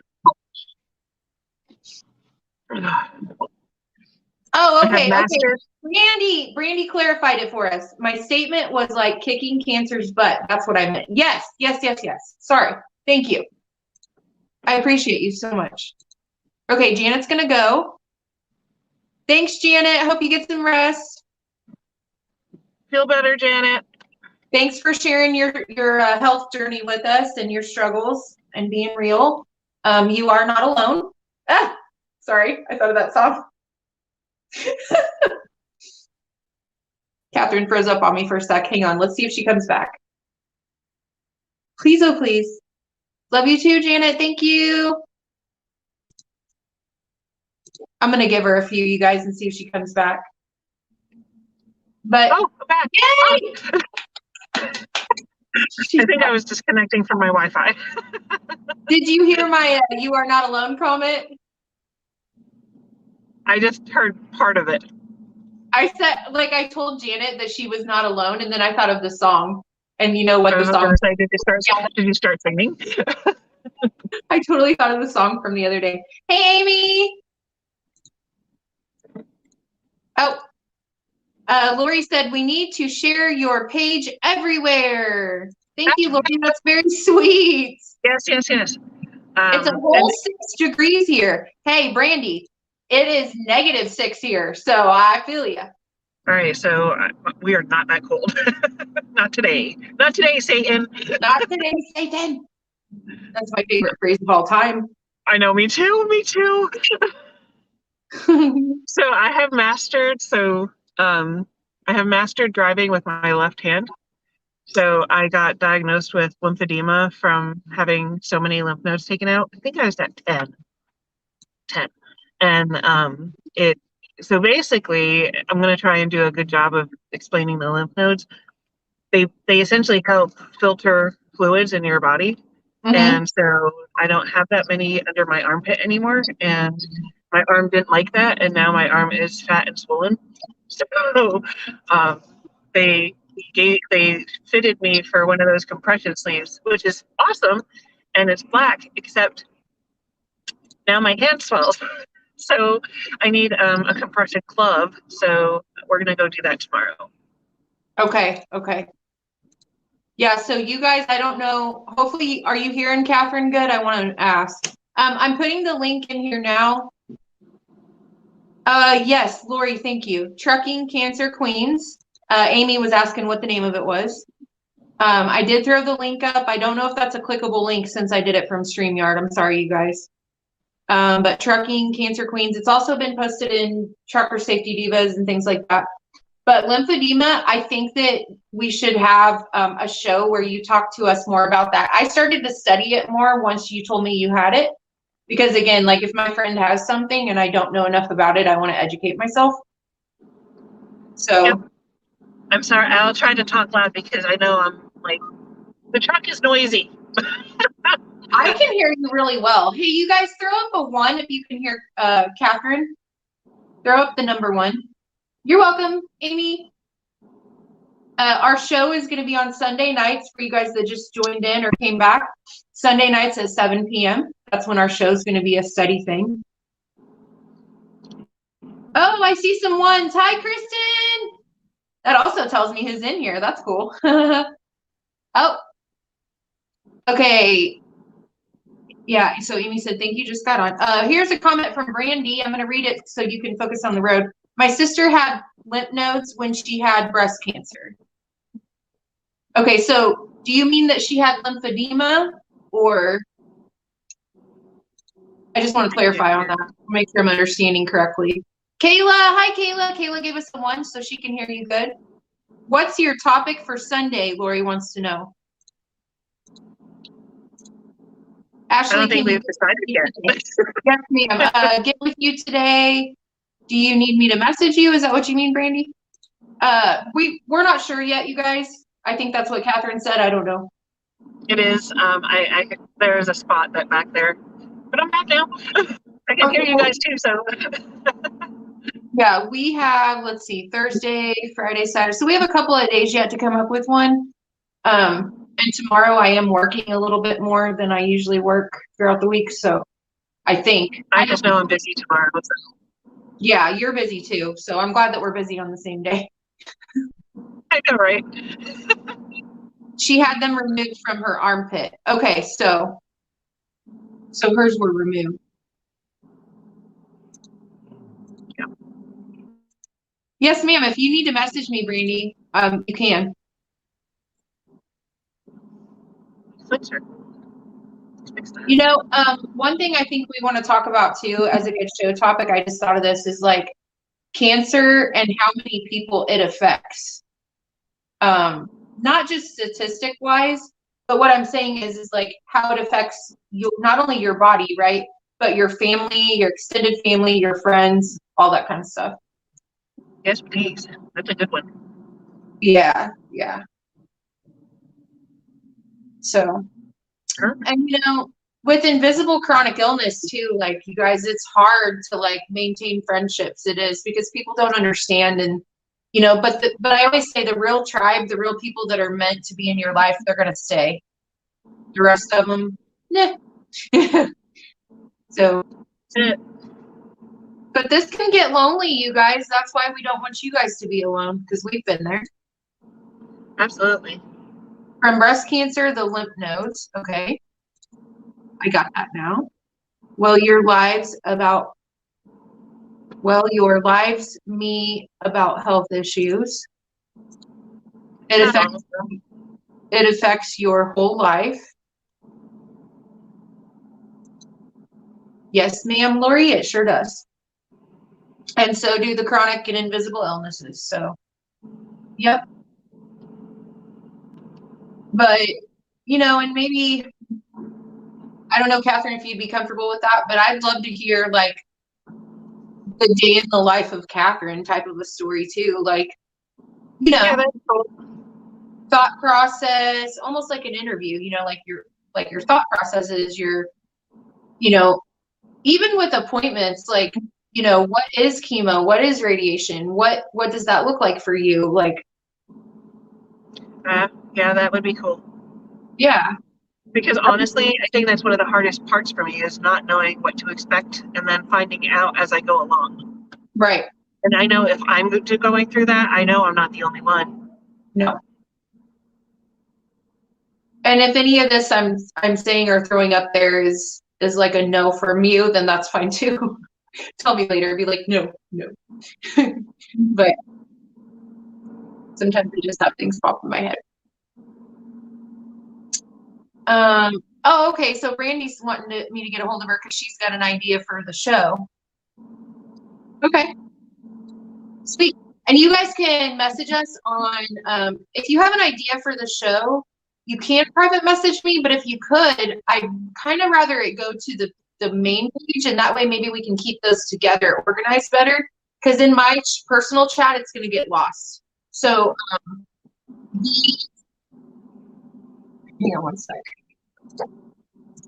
A: Oh, okay, okay. Brandy clarified it for us. My statement was like kicking cancer's butt. That's what I meant. Yes. Sorry. Thank you. I appreciate you so much. Okay, Janet's gonna go. Thanks, Janet. Hope you get some rest.
B: Feel better, Janet.
A: Thanks for sharing your health journey with us and your struggles and being real. You are not alone. Ah, sorry, I thought of that song. Catherine froze up on me for a sec. Hang on, let's see if she comes back. Please, oh please. Love you too, Janet. Thank you. I'm gonna give her a few, you guys, and see if she comes back. But
B: back.
A: Yay!
B: I think I was disconnecting from my Wi-Fi.
A: Did you hear my "You are not alone" comment?
B: I just heard part of it.
A: I said, like, I told Janet that she was not alone, and then I thought of the song, and you know what the song.
B: Say, did you start singing?
A: I totally thought of the song from the other day. Hey, Amy. Oh, Lori said we need to share your page everywhere. Thank you, Lori. That's very sweet.
B: Yes.
A: It's a whole 6 degrees here. Hey, Brandy, it is -6 here, so I feel you.
B: All right, so we are not that cold. Not today. Not today, Satan.
A: Not today, Satan. That's my favorite phrase of all time.
B: I know, me too. So I have mastered driving with my left hand. So I got diagnosed with lymphedema from having so many lymph nodes taken out. I think I was at 10. And so basically, I'm going to try and do a good job of explaining the lymph nodes. They essentially help filter fluids in your body. Mm-hmm. And so I don't have that many under my armpit anymore. And my arm didn't like that. And now my arm is fat and swollen. So they fitted me for one of those compression sleeves, which is awesome. And it's black, except now my hand swells. So I need a compression glove. So we're going to go do that tomorrow.
A: Okay. Yeah, so you guys, I don't know, hopefully, are you hearing Catherine good? I want to ask. I'm putting the link in here now. Yes, Lori, thank you. Trucking Cancer Queens. Amy was asking what the name of it was. I did throw the link up. I don't know if that's a clickable link since I did it from StreamYard. I'm sorry, you guys. But Trucking Cancer Queens, it's also been posted in Trucker Safety Divas and things like that. But lymphedema, I think that we should have a show where you talk to us more about that. I started to study it more once you told me you had it. Because again, like if my friend has something and I don't know enough about it, I want to educate myself. So.
B: Yep. I'm sorry, I'll try to talk loud because I know I'm like, the truck is noisy.
A: I can hear you really well. Hey, you guys throw up a 1 if you can hear Catherine. Throw up the number 1. You're welcome, Amy. Our show is going to be on Sunday nights for you guys that just joined in or came back. Sunday nights at 7 p.m. That's when our show is going to be a study thing. Oh, I see some 1s. Hi, Kristen. That also tells me who's in here. That's cool. Oh. Okay. Yeah, so Amy said, thank you, just got on. Here's a comment from Brandy. I'm going to read it so you can focus on the road. My sister had lymph nodes when she had breast cancer. Okay, so do you mean that she had lymphedema or? I just want to clarify on that, make sure I'm understanding correctly. Kayla, hi Kayla. Kayla gave us a 1 so she can hear you good. What's your topic for Sunday? Lori wants to know. Ashley,
B: I don't think we've decided yet.
A: Yes, ma'am. Get with you today. Do you need me to message you? Is that what you mean, Brandy? We're not sure yet, you guys. I think that's what Catherine said. I don't know.
B: It is. There's a spot that back there, but I'm back now. I can hear you guys too. So.
A: Yeah, we have. Let's see, Thursday, Friday, Saturday. So we have a couple of days yet to come up with one. And tomorrow I am working a little bit more than I usually work throughout the week. So I think.
B: I just know I'm busy tomorrow. So.
A: Yeah, you're busy too. So I'm glad that we're busy on the same day.
B: I know, right?
A: She had them removed from her armpit. Okay, so hers were removed.
B: Yeah.
A: Yes, ma'am. If you need to message me, Brandy, you can. You know, one thing I think we want to talk about too, as a good show topic, I just thought of this, is like cancer and how many people it affects. Not just statistic wise, but what I'm saying is like how it affects you, not only your body, right, but your family, your extended family, your friends, all that kind of stuff.
B: Yes, please. That's a good one.
A: Yeah, yeah. So, and you know, with invisible chronic illness too, like you guys, it's hard to like maintain friendships. It is, because people don't understand, and you know, but I always say the real tribe, the real people that are meant to be in your life, they're gonna stay. The rest of them, nah. So, but this can get lonely, you guys. That's why we don't want you guys to be alone, because we've been there.
B: Absolutely.
A: From breast cancer, the lymph nodes. Okay. I got that now. Your lives me about health issues. It affects your whole life. Yes, ma'am, Lori, it sure does. And so do the chronic and invisible illnesses. So, yep. But, you know, and maybe, I don't know, Catherine, if you'd be comfortable with that, but I'd love to hear like the day in the life of Catherine type of a story too. Like, you know,
B: that's cool.
A: Thought process, almost like an interview, you know, like your thought processes, your, you know, even with appointments, like, you know, what is chemo? What is radiation? What does that look like for you? Like,
B: yeah, that would be cool.
A: Yeah.
B: Because honestly, I think that's one of the hardest parts for me, is not knowing what to expect and then finding out as I go along.
A: Right.
B: And I know if I'm going through that, I know I'm not the only one.
A: No. And if any of this I'm saying or throwing up there is like a no from you, then that's fine too. Tell me later, be like, no. But sometimes I just have things pop in my head. Oh, okay. So Brandy's wanting me to get a hold of her because she's got an idea for the show. Okay. Sweet. And you guys can message us on, if you have an idea for the show, you can private message me, but if you could, I'd kind of rather it go to the main page, and that way maybe we can keep those together, organized better. Because in my personal chat, it's going to get lost. So, hang on one second.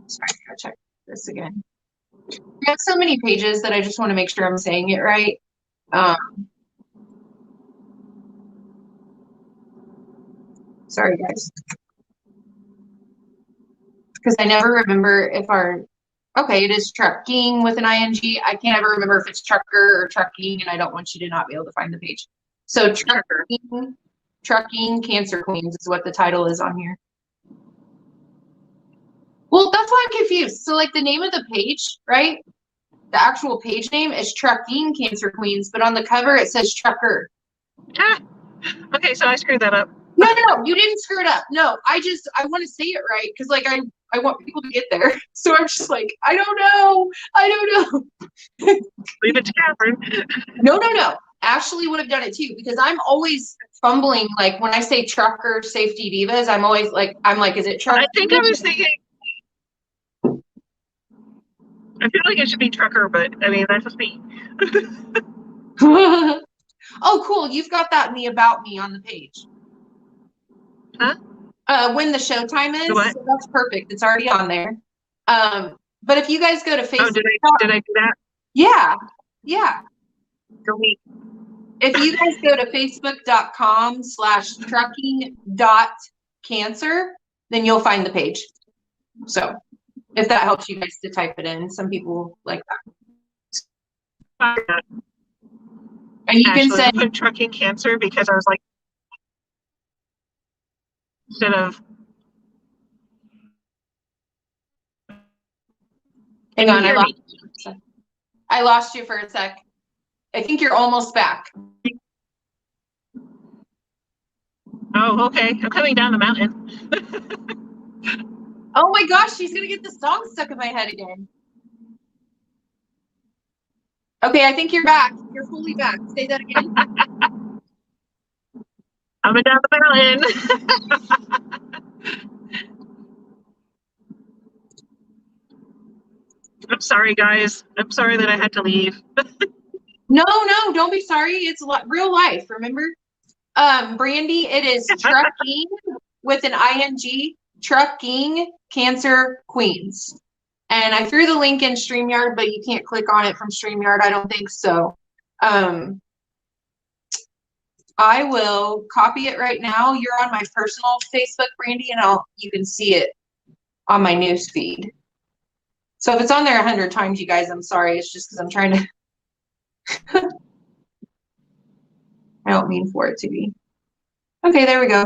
A: Sorry, I gotta check this again. We have so many pages that I just want to make sure I'm saying it right. Sorry, guys. Because I never remember if okay, it is trucking with an ing. I can't ever remember if it's trucker or trucking, and I don't want you to not be able to find the page. So trucking Cancer Queens is what the title is on here. Well, that's why I'm confused. So like the name of the page, right? The actual page name is Trucking Cancer Queens, but on the cover it says Trucker.
B: Ah, okay, so I screwed that up.
A: No, you didn't screw it up. No, I want to say it right because like I want people to get there. So I'm just like, I don't know.
B: Leave it to Catherine.
A: No. Ashley would have done it too because I'm always fumbling. Like when I say Trucker Safety Divas, I'm always like, is it trucker?
B: I think I was thinking. I feel like it should be trucker, but I mean that's just me.
A: Oh, cool! You've got that in the About Me on the page.
B: Huh?
A: When the showtime is,
B: What?
A: so that's perfect. It's already on there. But if you guys go to Facebook,
B: did I do that?
A: Yeah.
B: For me.
A: If you guys go to facebook.com/trucking.cancer, then you'll find the page. So if that helps you guys to type it in, some people like that. And you can
B: Actually,
A: send
B: put trucking cancer because I was like, instead of.
A: Hang on, I lost you for a sec. I think you're almost back.
B: Oh, okay. I'm coming down the mountain.
A: Oh my gosh, she's gonna get the song stuck in my head again. Okay, I think you're back. You're fully back. Say that again.
B: Coming down the mountain. I'm sorry, guys. I'm sorry that I had to leave.
A: No, don't be sorry. It's real life, remember? Brandy, it is trucking with an ing, Trucking Cancer Queens. And I threw the link in StreamYard, but you can't click on it from StreamYard, I don't think so. I will copy it right now. You're on my personal Facebook, Brandy, and you can see it on my news feed. So if it's on there 100 times, you guys, I'm sorry. It's just because I'm trying to. I don't mean for it to be. Okay, there we go.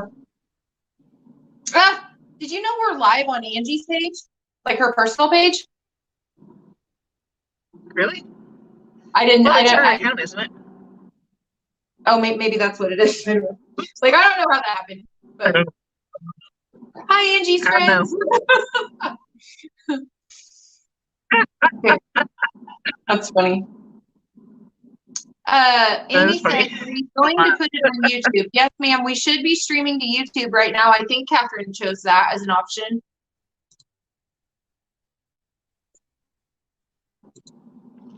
A: Ah, did you know we're live on Angie's page? Like her personal page?
B: Really?
A: I didn't.
B: Well, it's
A: I
B: her
A: don't.
B: account, isn't it?
A: Oh, maybe that's what it is. Like I don't know how that happened. But hi, Angie's friends. Okay. That's funny. Amy said, are you going to put it on YouTube? Yes, ma'am. We should be streaming to YouTube right now. I think Catherine chose that as an option.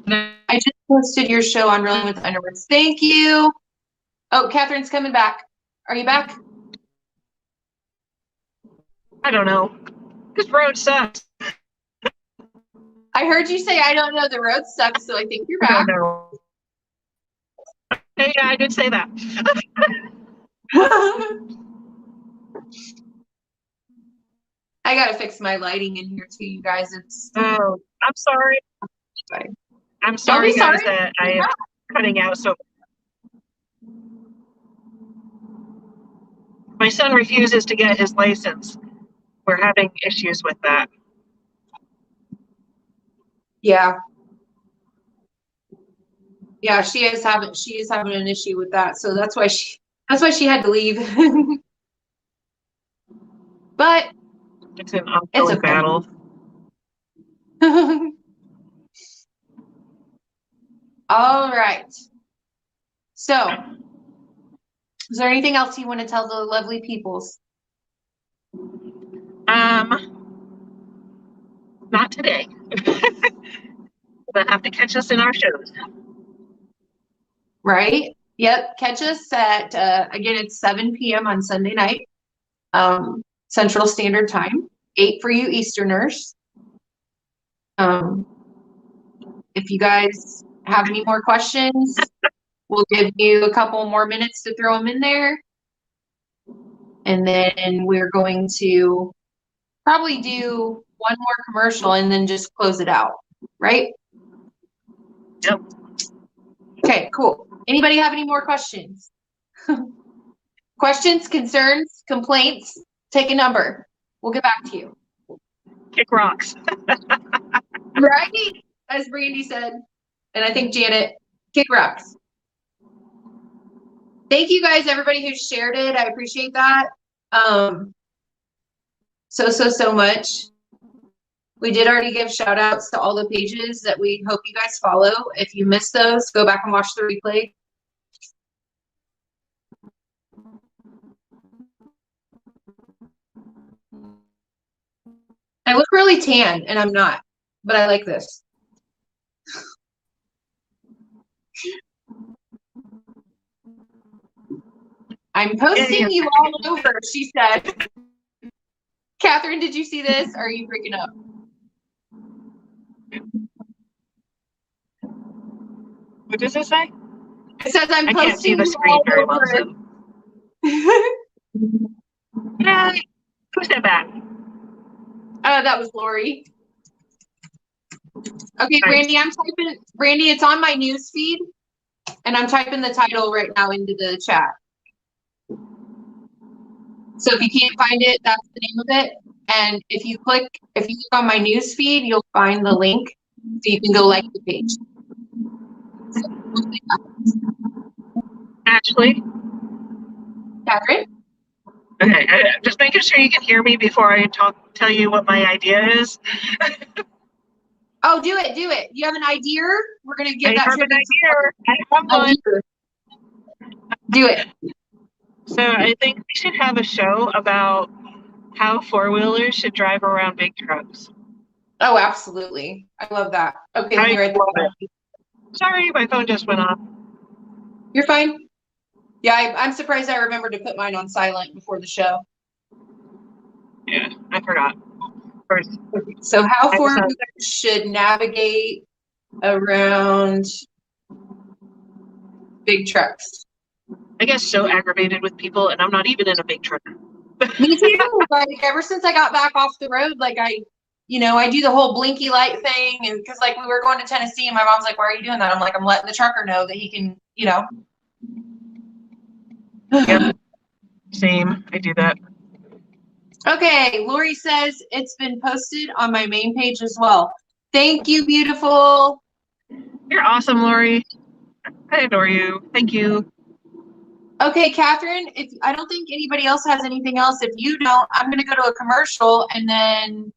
A: I just posted your show on Reeling with Underwords. Thank you. Oh, Catherine's coming back. Are you back?
B: I don't know. This road sucks.
A: I heard you say, I don't know, the road sucks, so I think you're back.
B: I don't know. Yeah, I did say that.
A: I gotta fix my lighting in here too, you guys. It's
B: I'm sorry.
A: Sorry.
B: I'm sorry, guys,
A: sorry.
B: that I am cutting out. So my son refuses to get his license. We're having issues with that.
A: Yeah. Yeah, she is having an issue with that. So that's why she had to leave. But
B: It's an ongoing
A: okay.
B: battle.
A: All right. So, is there anything else you want to tell the lovely peoples?
B: Not today. They'll have to catch us in our shows.
A: Right? Yep. Catch us at, again, it's 7 p.m. on Sunday night, Central Standard Time, 8 for you Easterners. If you guys have any more questions, we'll give you a couple more minutes to throw them in there. And then we're going to probably do one more commercial and then just close it out, right?
B: Yep.
A: Okay, cool. Anybody have any more questions? Questions, concerns, complaints? Take a number. We'll get back to you.
B: Kick rocks.
A: Right? As Brandy said. And I think Janet, kick rocks. Thank you guys, everybody who shared it. I appreciate that. So much. We did already give shout outs to all the pages that we hope you guys follow. If you missed those, go back and watch the replay. I look really tan and I'm not, but I like this. I'm posting you all over, she said. Catherine, did you see this? Or are you freaking up?
B: What does it say?
A: It says I'm
B: I
A: posting
B: can't see the
A: you
B: screen
A: all
B: very well.
A: over.
B: So. Yeah, push that back.
A: That was Lori. Okay,
B: Right.
A: Brandy, it's on my news feed, and I'm typing the title right now into the chat. So if you can't find it, that's the name of it. And if you look on my news feed, you'll find the link so you can go like the page.
B: Ashley?
A: Catherine?
B: Okay, just making sure you can hear me before I tell you what my idea is.
A: Oh, do it. You have an idea? We're going to give
B: I
A: that
B: have
A: to
B: an idea. I have one.
A: Do it.
B: So I think we should have a show about how four-wheelers should drive around big trucks.
A: Oh, absolutely. I love that. Okay, let me write that down.
B: Sorry, my phone just went off.
A: You're fine. Yeah, I'm surprised I remembered to put mine on silent before the show.
B: Yeah, I forgot. First.
A: So how four-wheelers should navigate around big trucks.
B: I get so aggravated with people, and I'm not even in a big truck.
A: Me too. Like ever since I got back off the road, like I do the whole blinky light thing, and because like we were going to Tennessee, and my mom's like, "Why are you doing that?" I'm like, "I'm letting the trucker know that he can,
B: Yep. Same. I do that.
A: Okay, Lori says it's been posted on my main page as well. Thank you, beautiful.
B: You're awesome, Lori. I adore you. Thank you.
A: Okay, Catherine, if I don't think anybody else has anything else, if you don't, I'm going to go to a commercial and then,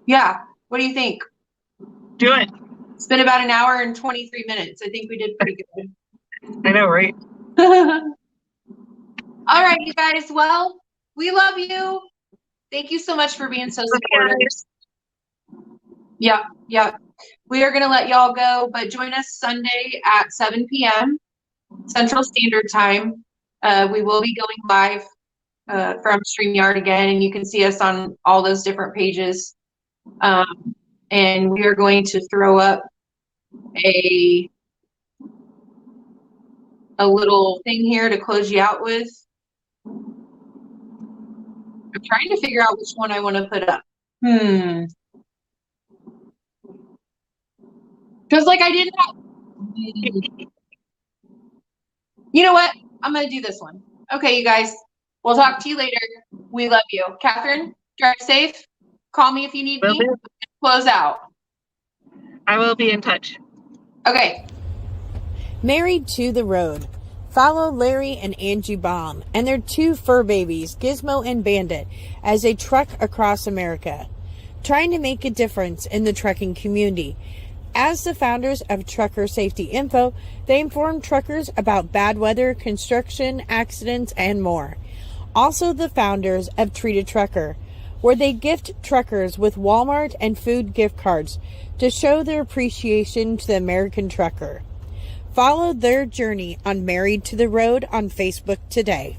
A: yeah, what do you think?
B: Do it.
A: It's been about an hour and 23 minutes. I think we did pretty good.
B: I know, right?
A: All right, you guys. Well, we love you. Thank you so much for being so supportive. Yeah. We are going to let y'all go, but join us Sunday at 7 p.m. Central Standard Time. We will be going live from StreamYard again, and you can see us on all those different pages. And we are going to throw up a little thing here to close you out with. I'm trying to figure out which one I want to put up. Because like I didn't have... You know what? I'm going to do this one. Okay, you guys. We'll talk to you later. We love you. Catherine, drive safe. Call me if you need me. Close out.
B: I will be in touch.
A: Okay.
C: Married to the Road. Follow Larry and Angie Baum and their 2 fur babies, Gizmo and Bandit, as they truck across America, trying to make a difference in the trucking community. As the founders of Trucker Safety Info, they inform truckers about bad weather, construction, accidents, and more. Also the founders of Treat a Trucker, where they gift truckers with Walmart and food gift cards to show their appreciation to the American trucker. Follow their journey on Married to the Road on Facebook today.